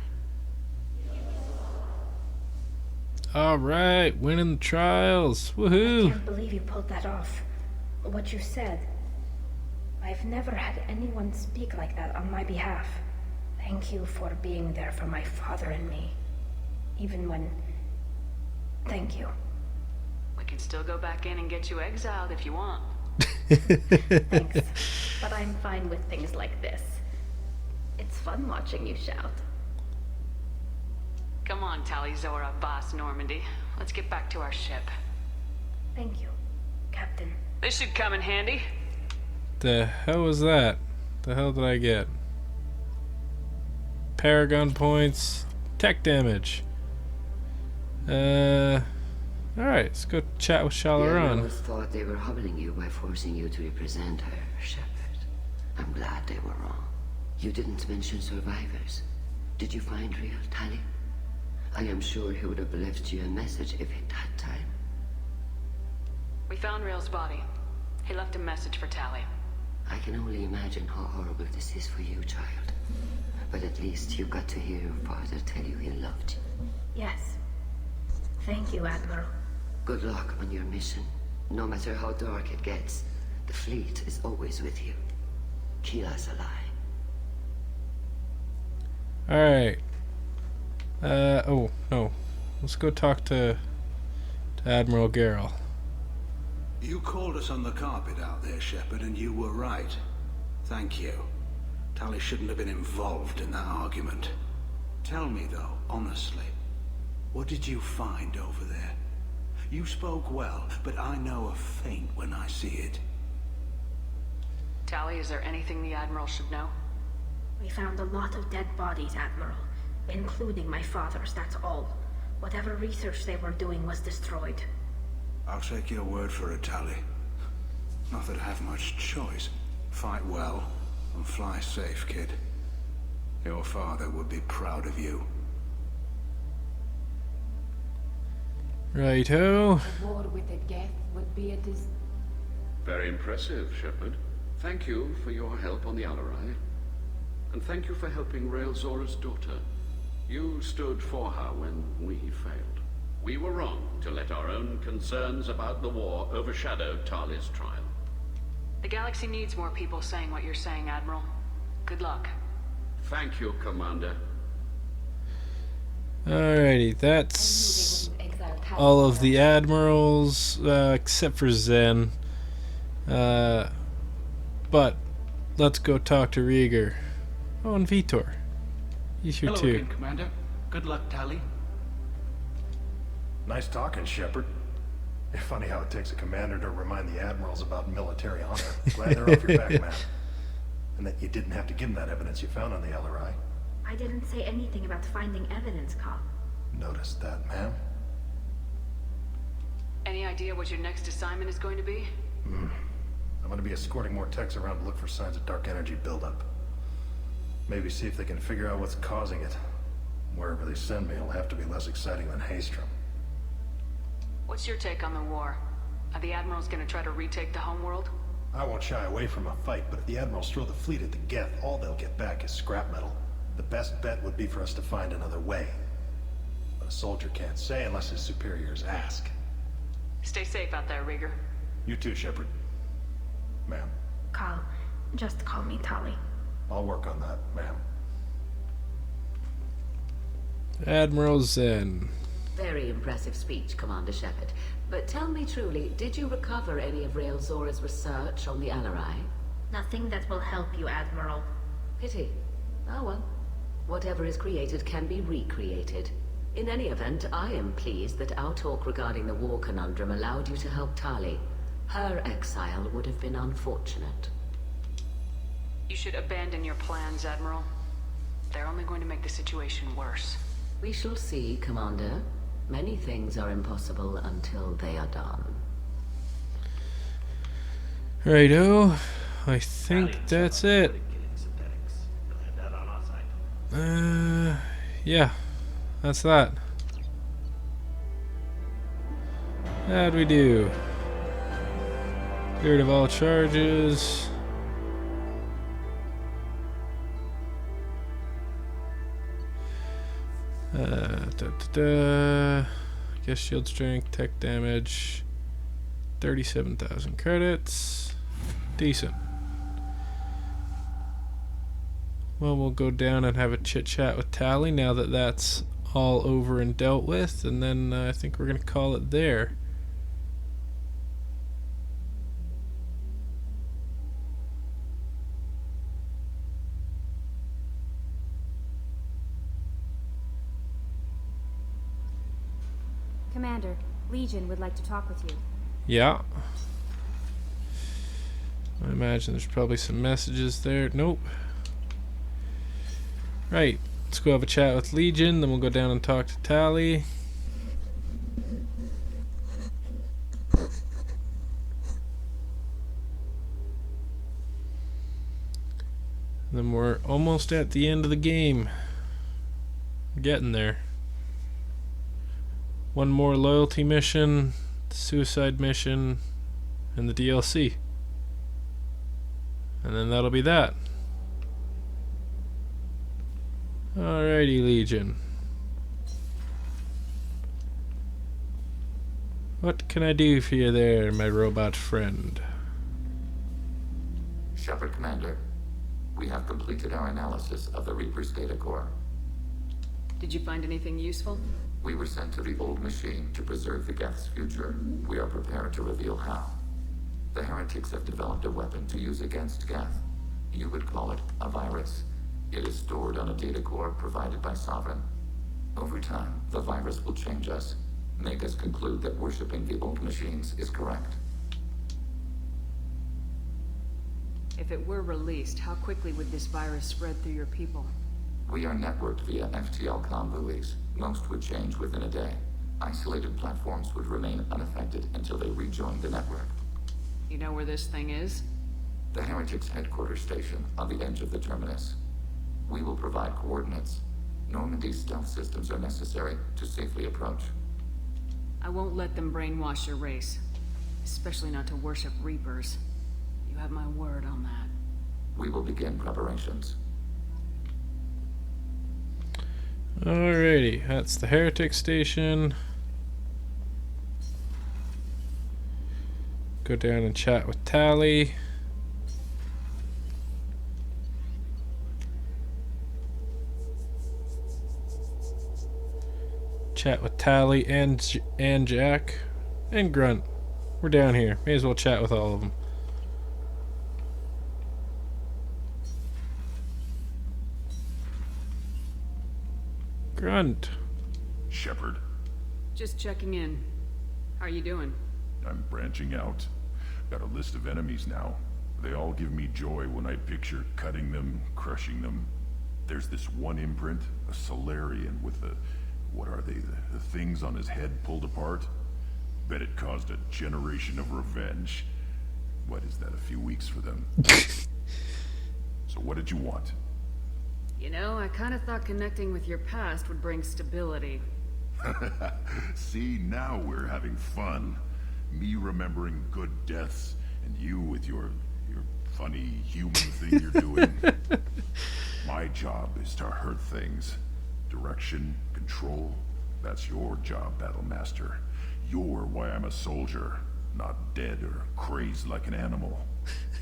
Alright, winning the trials. Woohoo! I can't believe you pulled that off. What you said. I've never had anyone speak like that on my behalf. Thank you for being there for my father and me. Even when... Thank you. We can still go back in and get you exiled if you want. Thanks. But I'm fine with things like this. It's fun watching you shout. Come on, Tali Zora Vas Normandy. Let's get back to our ship. Thank you, Captain. This should come in handy. The hell was that? The hell did I get? Paragon points, tech damage. Alright, let's go chat with The Shalaran. admirals thought they were humbling you by forcing you to represent her, Shepard. I'm glad they were wrong. You didn't mention survivors. Did you find real Tali? I am sure he would have left you a message if he'd had time. We found Rail's body. He left a message for Tali. I can only imagine how horrible this is for you, child. But at least you got to hear your father tell you he loved you. Yes. Thank you, Admiral. Good luck on your mission. No matter how dark it gets, the fleet is always with you. Kila's alive. Alright. Oh, no. Let's go talk to Admiral Gerrel. You called us on the carpet out there, Shepard, and you were right. Thank you. Tali shouldn't have been involved in that argument. Tell me, though, honestly, what did you find over there? You spoke well, but I know a feint when I see it. Tali, is there anything the Admiral should know? We found a lot of dead bodies, Admiral. Including my father's, that's all. Whatever research they were doing was destroyed. I'll take your word for it, Tali. Not that I have much choice. Fight well and fly safe, kid. Your father would be proud of you. Righto. A war with the Geth would be a Very impressive, Shepard. Thank you for your help on the Alarai. And thank you for helping Rael Zora's daughter. You stood for her when we failed. We were wrong to let our own concerns about the war overshadow Tali's trial. The galaxy needs more people saying what you're saying, Admiral. Good luck. Thank you, Commander. Alrighty, that's all of the admirals, except for Zen. But let's go talk to Rieger. Oh, and Vitor. He's here Hello too. again, Commander. Good luck, Tali. Nice talking, Shepard. It's funny how it takes a commander to remind the admirals about military honor. Glad they're off your back, man. And that you didn't have to give them that evidence you found on the LRI. I didn't say anything about finding evidence, Cal. Noticed that, ma'am. Any idea what your next assignment is going to be? I'm going to be escorting more techs around to look for signs of dark energy buildup. Maybe see if they can figure out what's causing it. Wherever they send me, it'll have to be less exciting than Haystrom. What's your take on the war? Are the admirals going to try to retake the homeworld? I won't shy away from a fight, but if the admirals throw the fleet at the Geth, all they'll get back is scrap metal. The best bet would be for us to find another way. But a soldier can't say unless his superiors ask. Stay safe out there, Rieger. You too, Shepard. Ma'am. Cal, just call me Tali. I'll work on that, ma'am. Admiral Zen. Very impressive speech, Commander Shepard. But tell me truly, did you recover any of Rael Zora's research on the Alarai? Nothing that will help you, Admiral. Pity. Oh well. Whatever is created can be recreated. In any event, I am pleased that our talk regarding the war conundrum allowed you to help Tali. Her exile would have been unfortunate. You should abandon your plans, Admiral. They're only going to make the situation worse. We shall see, Commander. Many things are impossible until they are done. Righto. I think that's it. Yeah. That's that. How'd we do? Cleared of all charges. Guess shield strength, tech damage, 37,000 credits. Decent. Well, we'll go down and have a chit chat with Tali now that that's all over and dealt with, and then I think we're gonna call it there. Commander, Legion would like to talk with you. Yeah. I imagine there's probably some messages there. Nope. Right. Let's go have a chat with Legion, then we'll go down and talk to Tali. Then we're almost at the end of the game. Getting there. One more loyalty mission, suicide mission, and the DLC. And then that'll be that. Alrighty, Legion. What can I do for you there, my robot friend? Shepard, Commander. We have completed our analysis of the Reaper's data core. Did you find anything useful? We were sent to the old machine to preserve the Geth's future. We are prepared to reveal how. The heretics have developed a weapon to use against Geth. You would call it a virus. It is stored on a data core provided by Sovereign. Over time, the virus will change us, make us conclude that worshipping the old machines is correct. If it were released, how quickly would this virus spread through your people? We are networked via FTL comm buoys. Most would change within a day. Isolated platforms would remain unaffected until they rejoin the network. You know where this thing is? The Heretics' headquarters station on the edge of the terminus. We will provide coordinates. Normandy's stealth systems are necessary to safely approach. I won't let them brainwash your race. Especially not to worship Reapers. You have my word on that. We will begin preparations. Alrighty, that's the Heretic Station. Go down and chat with Tali. Chat with Tali and Jack and Grunt. We're down here. May as well chat with all of them. Grunt. Shepard. Just checking in. How are you doing? I'm branching out. Got a list of enemies now. They all give me joy when I picture cutting them, crushing them. There's this one imprint, a Solarian with the... what are they? The things on his head pulled apart? Bet it caused a generation of revenge. What is that, a few weeks for them? So what did you want? You know, I kind of thought connecting with your past would bring stability. See, now we're having fun. Me remembering good deaths, and you with your funny human thing you're doing. My job is to hurt things. Direction, control, that's your job, Battlemaster. You're why I'm a soldier, not dead or crazed like an animal.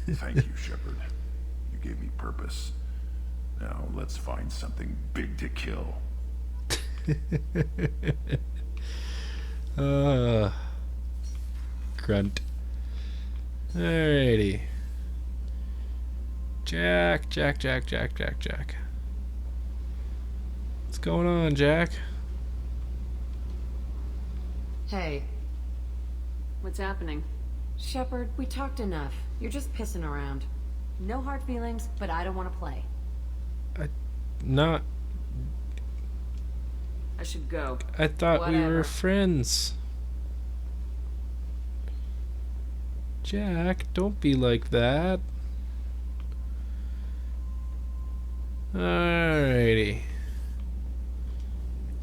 Thank you, Shepard. You gave me purpose. Now let's find something big to kill. Grunt. Alrighty. Jack. What's going on, Jack? Hey. What's happening? Shepard, we talked enough. You're just pissing around. No hard feelings, but I don't want to play. Not... I should go. I thought we Whatever. were friends. Jack, don't be like that. Alrighty.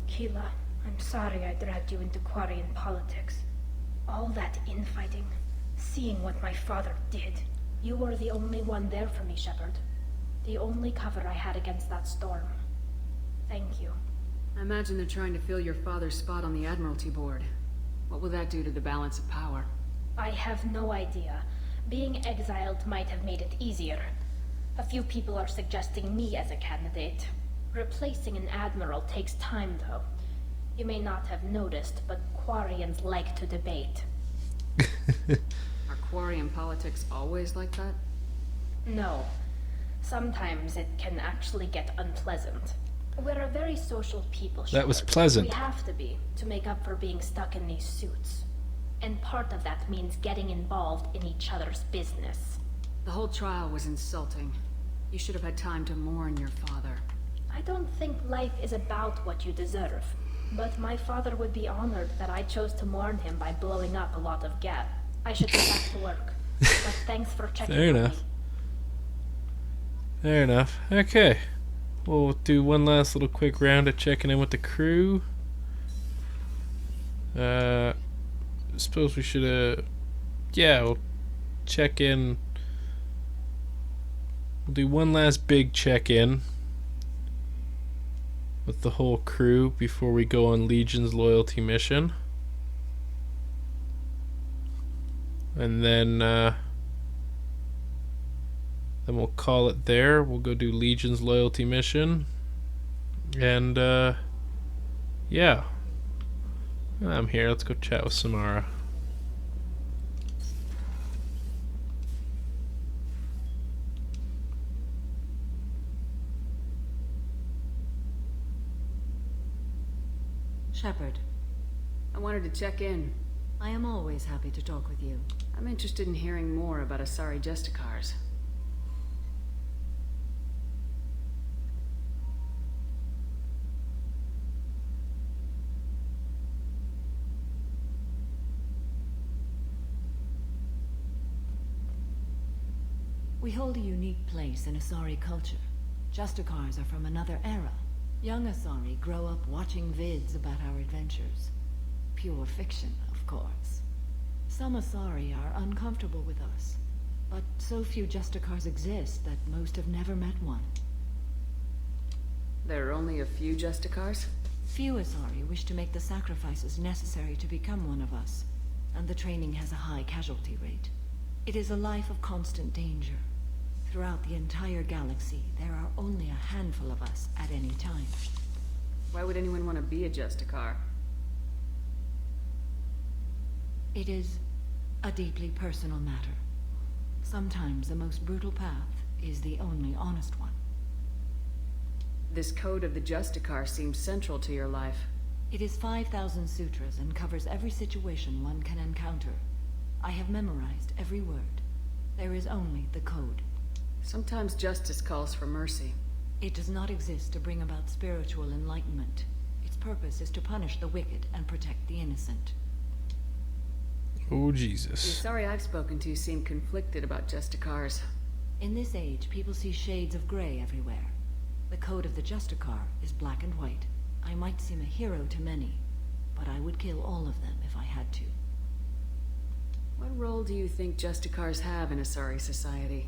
Keela, I'm sorry I dragged you into Quarian politics. All that infighting, seeing what my father did. You were the only one there for me, Shepard. The only cover I had against that storm. Thank you. I imagine they're trying to fill your father's spot on the Admiralty board. What will that do to the balance of power? I have no idea. Being exiled might have made it easier. A few people are suggesting me as a candidate. Replacing an admiral takes time, though. You may not have noticed, but Quarians like to debate. Are Quarian politics always like that? No. Sometimes it can actually get unpleasant. We're a very social people, That was Shepard. pleasant. We have to be, to make up for being stuck in these suits. And part of that means getting involved in each other's business. The whole trial was insulting. You should have had time to mourn your father. I don't think life is about what you deserve. But my father would be honored that I chose to mourn him by blowing up a lot of Geth. I should get back to work. But thanks for checking Fair on enough. me. Fair enough. Okay. We'll do one last little quick round of checking in with the crew. Suppose we should, yeah, we'll check in. We'll do one last big check-in with the whole crew before we go on Legion's loyalty mission. And then we'll call it there. We'll go do Legion's loyalty mission. And, yeah. I'm here. Let's go chat with Samara. Shepard, I wanted to check in. I am always happy to talk with you. I'm interested in hearing more about Asari Justicars. hold a unique place in Asari culture. Justicars are from another era. Young Asari grow up watching vids about our adventures. Pure fiction, of course. Some Asari are uncomfortable with us, but so few Justicars exist that most have never met one. There are only a few Justicars? Few Asari wish to make the sacrifices necessary to become one of us, and the training has a high casualty rate. It is a life of constant danger. Throughout the entire galaxy, there are only a handful of us at any time. Why would anyone want to be a Justicar? It is a deeply personal matter. Sometimes the most brutal path is the only honest one. This code of the Justicar seems central to your life. It is 5,000 sutras and covers every situation one can encounter. I have memorized every word. There is only the code. Sometimes justice calls for mercy. It does not exist to bring about spiritual enlightenment. Its purpose is to punish the wicked and protect the innocent. Oh, The Jesus. Asari I've spoken to seem conflicted about Justicars. In this age, people see shades of gray everywhere. The code of the Justicar is black and white. I might seem a hero to many, but I would kill all of them if I had to. What role do you think Justicars have in Asari society?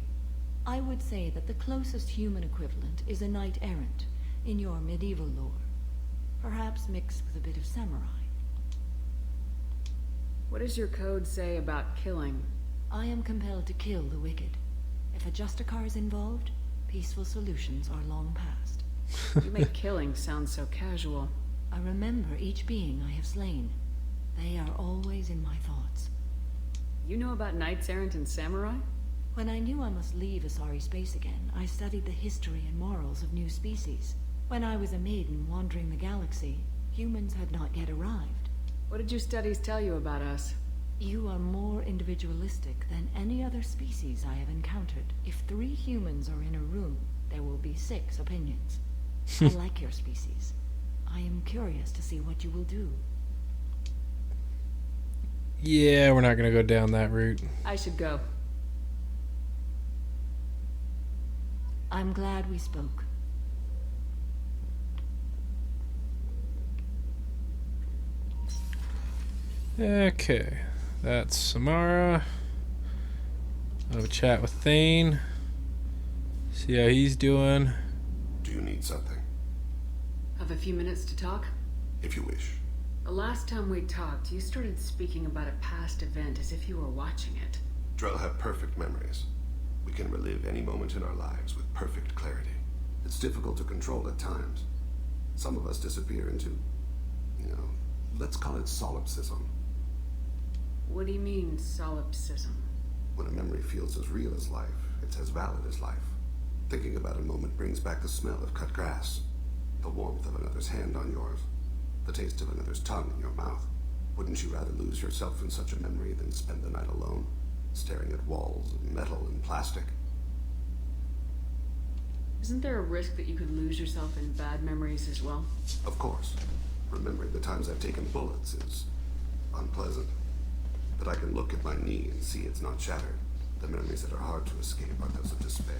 I would say that the closest human equivalent is a knight-errant in your medieval lore. Perhaps mixed with a bit of samurai. What does your code say about killing? I am compelled to kill the wicked. If a Justicar is involved, peaceful solutions are long past. You make killing sound so casual. I remember each being I have slain. They are always in my thoughts. You know about knights errant and samurai? When I knew I must leave Asari space again, I studied the history and morals of new species. When I was a maiden wandering the galaxy, humans had not yet arrived. What did your studies tell you about us? You are more individualistic than any other species I have encountered. If 3 humans are in a room, there will be 6 opinions. I like your species. I am curious to see what you will do. Yeah, we're not going to go down that route. I should go. I'm glad we spoke. Okay, that's Samara. I'll have a chat with Thane. See how he's doing. Do you need something? Have a few minutes to talk? If you wish. The last time we talked, you started speaking about a past event as if you were watching it. Drell have perfect memories. We can relive any moment in our lives with perfect clarity. It's difficult to control at times. Some of us disappear into, let's call it solipsism. What do you mean, solipsism? When a memory feels as real as life, it's as valid as life. Thinking about a moment brings back the smell of cut grass, the warmth of another's hand on yours, the taste of another's tongue in your mouth. Wouldn't you rather lose yourself in such a memory than spend the night alone, staring at walls of metal and plastic? Isn't there a risk that you could lose yourself in bad memories as well? Of course. Remembering the times I've taken bullets is unpleasant. But I can look at my knee and see it's not shattered. The memories that are hard to escape are those of despair.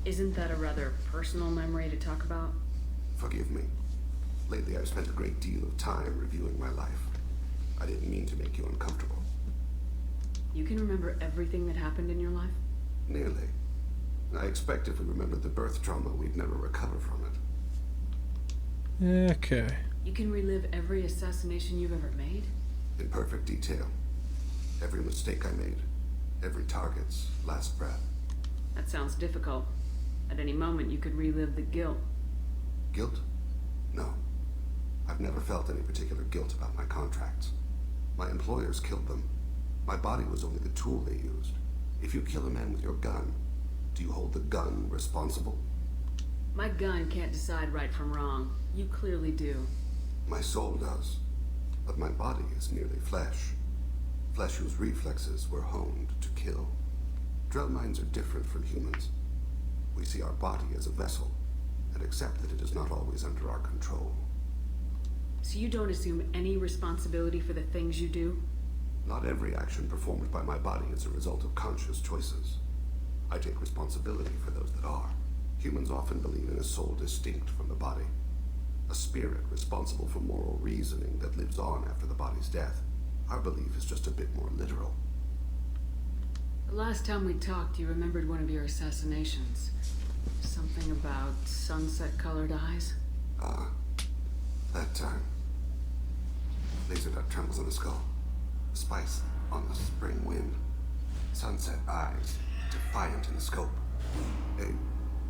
Isn't that a rather personal memory to talk about? Forgive me. Lately I've spent a great deal of time reviewing my life. I didn't mean to make you uncomfortable. You can remember everything that happened in your life? Nearly. I expect if we remembered the birth trauma, we'd never recover from it. Okay. You can relive every assassination you've ever made? In perfect detail. Every mistake I made. Every target's last breath. That sounds difficult. At any moment, you could relive the guilt. Guilt? No. I've never felt any particular guilt about my contracts. My employers killed them. My body was only the tool they used. If you kill a man with your gun, do you hold the gun responsible? My gun can't decide right from wrong. You clearly do. My soul does. But my body is merely flesh. Flesh whose reflexes were honed to kill. Drell minds are different from humans. We see our body as a vessel, and accept that it is not always under our control. So you don't assume any responsibility for the things you do? Not every action performed by my body is a result of conscious choices. I take responsibility for those that are. Humans often believe in a soul distinct from the body. A spirit responsible for moral reasoning that lives on after the body's death. Our belief is just a bit more literal. The last time we talked, you remembered one of your assassinations. Something about sunset-colored eyes? That time. Laser dot trembles on the skull. Spice on the spring wind. Sunset eyes, defiant in the scope. A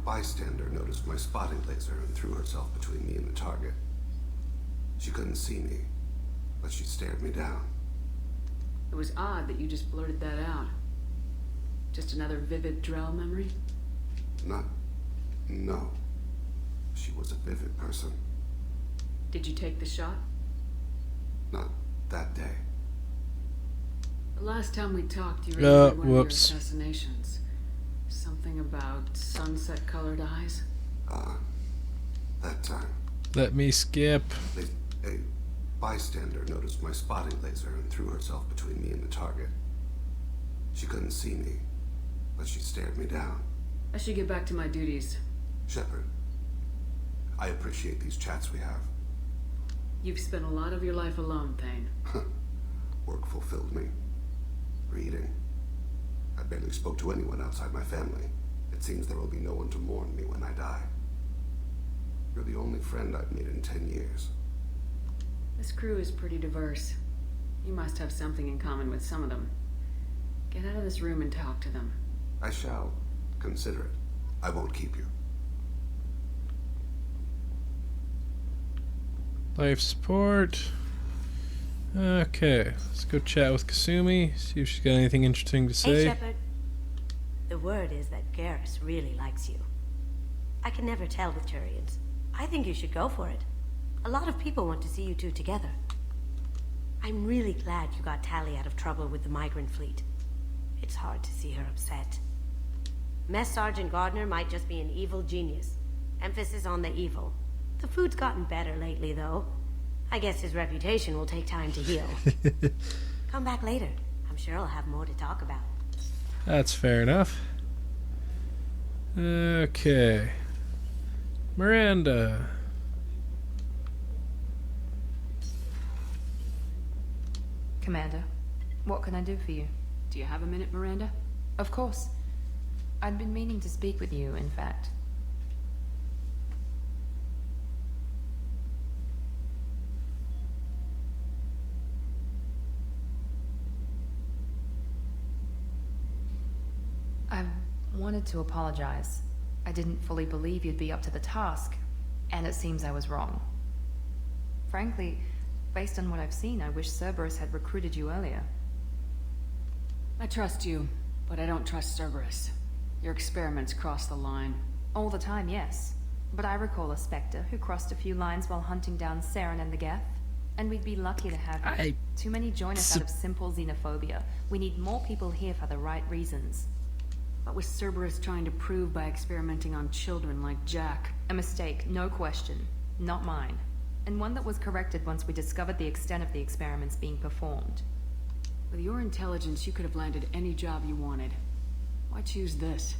bystander noticed my spotting laser and threw herself between me and the target. She couldn't see me, but she stared me down. It was odd that you just blurted that out. Just another vivid Drell memory? No. She was a vivid person. Did you take the shot? Not that day. The last time we talked, you remembered one whoops. of your assassinations. Something about sunset-colored eyes? That time. Let me skip. A bystander noticed my spotting laser and threw herself between me and the target. She couldn't see me, but she stared me down. I should get back to my duties. Shepard, I appreciate these chats we have. You've spent a lot of your life alone, Thane. Work fulfilled me. Reading. I barely spoke to anyone outside my family. It seems there will be no one to mourn me when I die. You're the only friend I've made in 10 years. This crew is pretty diverse. You must have something in common with some of them. Get out of this room and talk to them. I shall. Consider it. I won't keep you. Life support. Okay, let's go chat with Kasumi, see if she's got anything interesting to say. Hey, Shepard. The word is that Garrus really likes you. I can never tell with Turians. I think you should go for it. A lot of people want to see you two together. I'm really glad you got Tali out of trouble with the migrant fleet. It's hard to see her upset. Mess Sergeant Gardner might just be an evil genius. Emphasis on the evil. The food's gotten better lately, though. I guess his reputation will take time to heal. Come back later. I'm sure I'll have more to talk about. That's fair enough. Okay. Miranda. Commander, what can I do for you? Do you have a minute, Miranda? Of course. I'd been meaning to speak with you, in fact. I wanted to apologize. I didn't fully believe you'd be up to the task, and it seems I was wrong. Frankly, based on what I've seen, I wish Cerberus had recruited you earlier. I trust you, but I don't trust Cerberus. Your experiments cross the line. All the time, yes. But I recall a Spectre who crossed a few lines while hunting down Saren and the Geth. And we'd be lucky to have you. Too many join us out of simple xenophobia. We need more people here for the right reasons. What was Cerberus trying to prove by experimenting on children like Jack? A mistake, no question. Not mine. And one that was corrected once we discovered the extent of the experiments being performed. With your intelligence, you could have landed any job you wanted. Why choose this?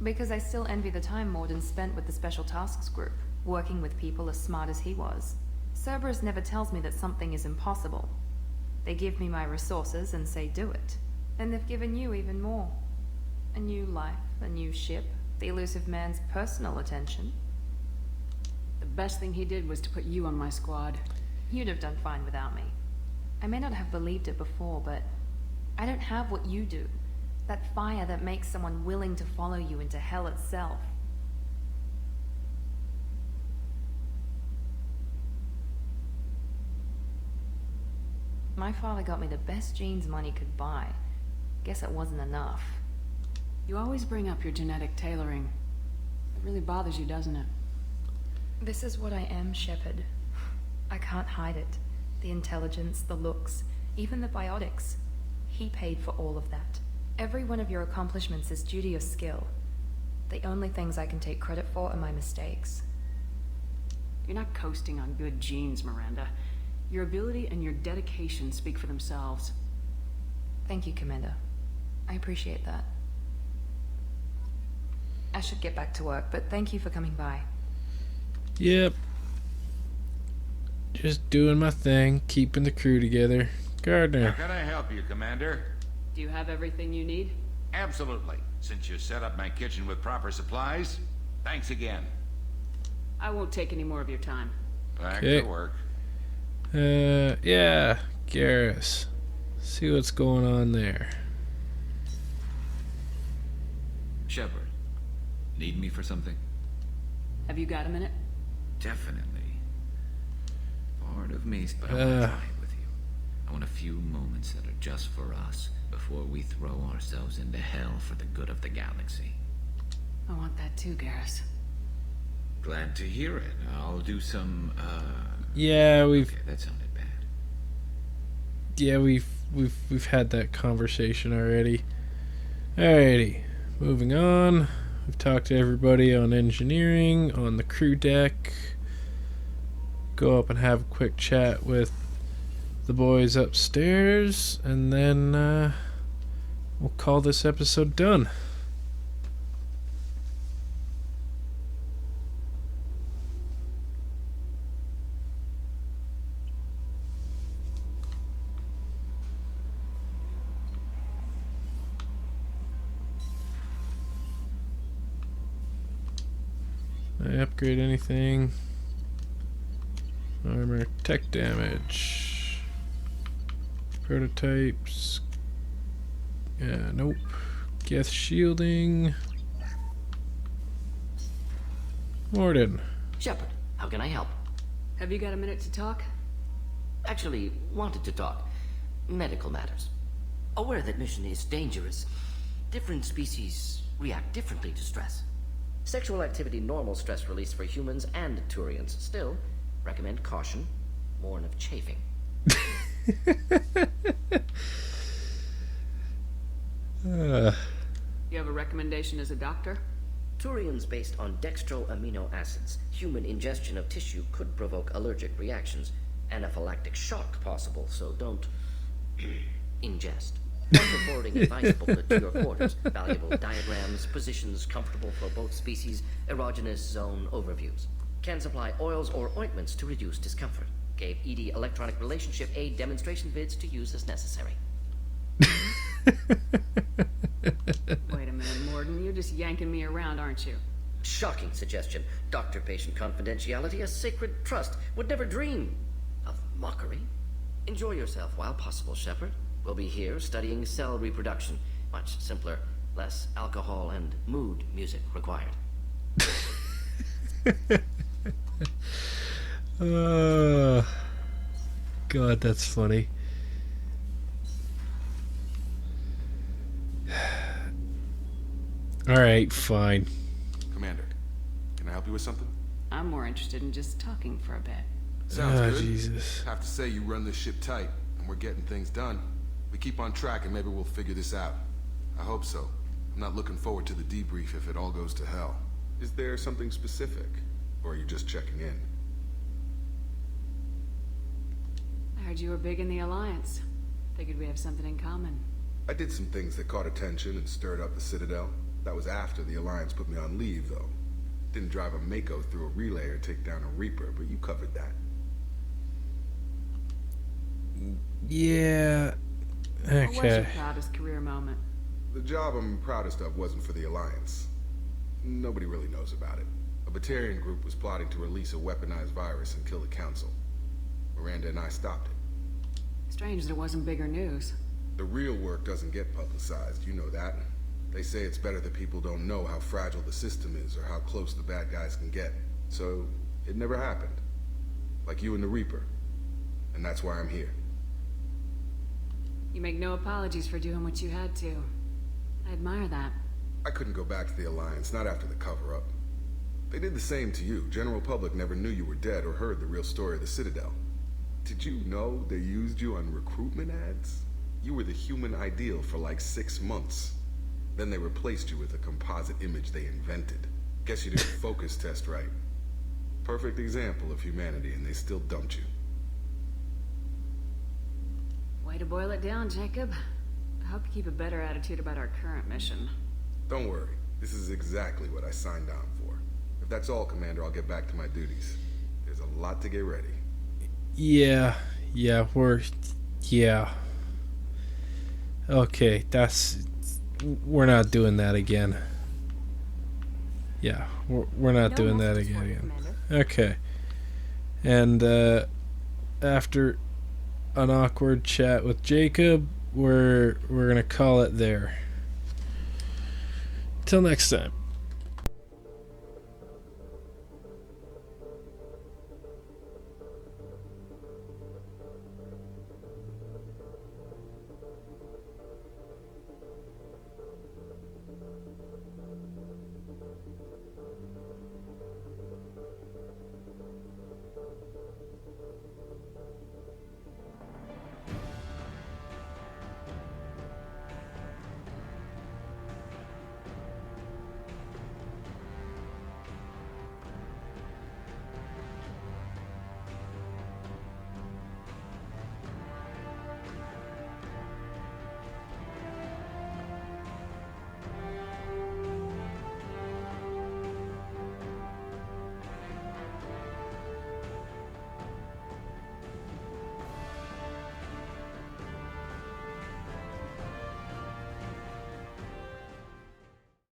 Because I still envy the time Morden spent with the Special Tasks Group, working with people as smart as he was. Cerberus never tells me that something is impossible. They give me my resources and say do it. And they've given you even more. A new life, a new ship, the elusive man's personal attention. The best thing he did was to put you on my squad. You'd have done fine without me. I may not have believed it before, but I don't have what you do. That fire that makes someone willing to follow you into hell itself. My father got me the best genes money could buy. Guess it wasn't enough. You always bring up your genetic tailoring. It really bothers you, doesn't it? This is what I am, Shepard. I can't hide it. The intelligence, the looks, even the biotics. He paid for all of that. Every one of your accomplishments is due to your skill. The only things I can take credit for are my mistakes. You're not coasting on good genes, Miranda. Your ability and your dedication speak for themselves. Thank you, Commander. I appreciate that. I should get back to work, but thank you for coming by. Yep. Just doing my thing, keeping the crew together. Gardner. How can I help you, Commander? Do you have everything you need? Absolutely. Since you set up my kitchen with proper supplies, thanks again. I won't take any more of your time. Back to work. Yeah, Garrus. See what's going on there. Shepard, need me for something? Have you got a minute? Definitely. Part of me, but I want to try it with you. I want a few moments that are just for us before we throw ourselves into hell for the good of the galaxy. I want that too, Garrus. Glad to hear it. I'll do some, Yeah, Okay, that sounded bad. Yeah, we've had that conversation already. Alrighty, moving on. We've talked to everybody on engineering, on the crew deck. Go up and have a quick chat with the boys upstairs, and then we'll call this episode done. I upgrade anything? Armor, tech damage, prototypes. Yeah, nope. Geth shielding. Morden. Shepard, how can I help? Have you got a minute to talk? Actually, wanted to talk. Medical matters. Aware that mission is dangerous. Different species react differently to stress. Sexual activity normal stress release for humans and Turians. Still, recommend caution. Warn of chafing. You have a recommendation as a doctor? Turians based on dextro amino acids. Human ingestion of tissue could provoke allergic reactions. Anaphylactic shock possible, so don't ingest. Forwarding advisable to your quarters. Valuable diagrams, positions comfortable for both species, erogenous zone overviews. Can supply oils or ointments to reduce discomfort. Gave ED electronic relationship aid demonstration vids to use as necessary. Wait a minute, Morden. You're just yanking me around, aren't you? Shocking suggestion. Doctor-patient confidentiality, a sacred trust. Would never dream of mockery. Enjoy yourself while possible, Shepard. We'll be here studying cell reproduction. Much simpler, less alcohol and mood music required. God, that's funny. Alright, fine. Commander, can I help you with something? I'm more interested in just talking for a bit. Sounds good. Jesus. Have to say you run this ship tight, and we're getting things done. We keep on track and maybe we'll figure this out. I hope so. I'm not looking forward to the debrief if it all goes to hell. Is there something specific? Or are you just checking in? I heard you were big in the Alliance. Figured we have something in common. I did some things that caught attention and stirred up the Citadel. That was after the Alliance put me on leave, though. Didn't drive a Mako through a relay or take down a Reaper, but you covered that. Yeah. Okay. What was your proudest career moment? The job I'm proudest of wasn't for the Alliance. Nobody really knows about it. A Batarian group was plotting to release a weaponized virus and kill the Council. Miranda and I stopped it. Strange that it wasn't bigger news. The real work doesn't get publicized, you know that. They say it's better that people don't know how fragile the system is or how close the bad guys can get. So, it never happened. Like you and the Reaper. And that's why I'm here. You make no apologies for doing what you had to. I admire that. I couldn't go back to the Alliance, not after the cover-up. They did the same to you. General public never knew you were dead or heard the real story of the Citadel. Did you know they used you on recruitment ads? You were the human ideal for like 6 months. Then they replaced you with a composite image they invented. Guess you didn't focus test right. Perfect example of humanity, and they still dumped you. Way to boil it down, Jacob. I hope you keep a better attitude about our current mission. Don't worry. This is exactly what I signed on for. If that's all, Commander, I'll get back to my duties. There's a lot to get ready. Yeah, okay, we're not doing that again. Yeah, we're not doing that again. Okay. And after an awkward chat with Jacob, we're gonna call it there. Till next time.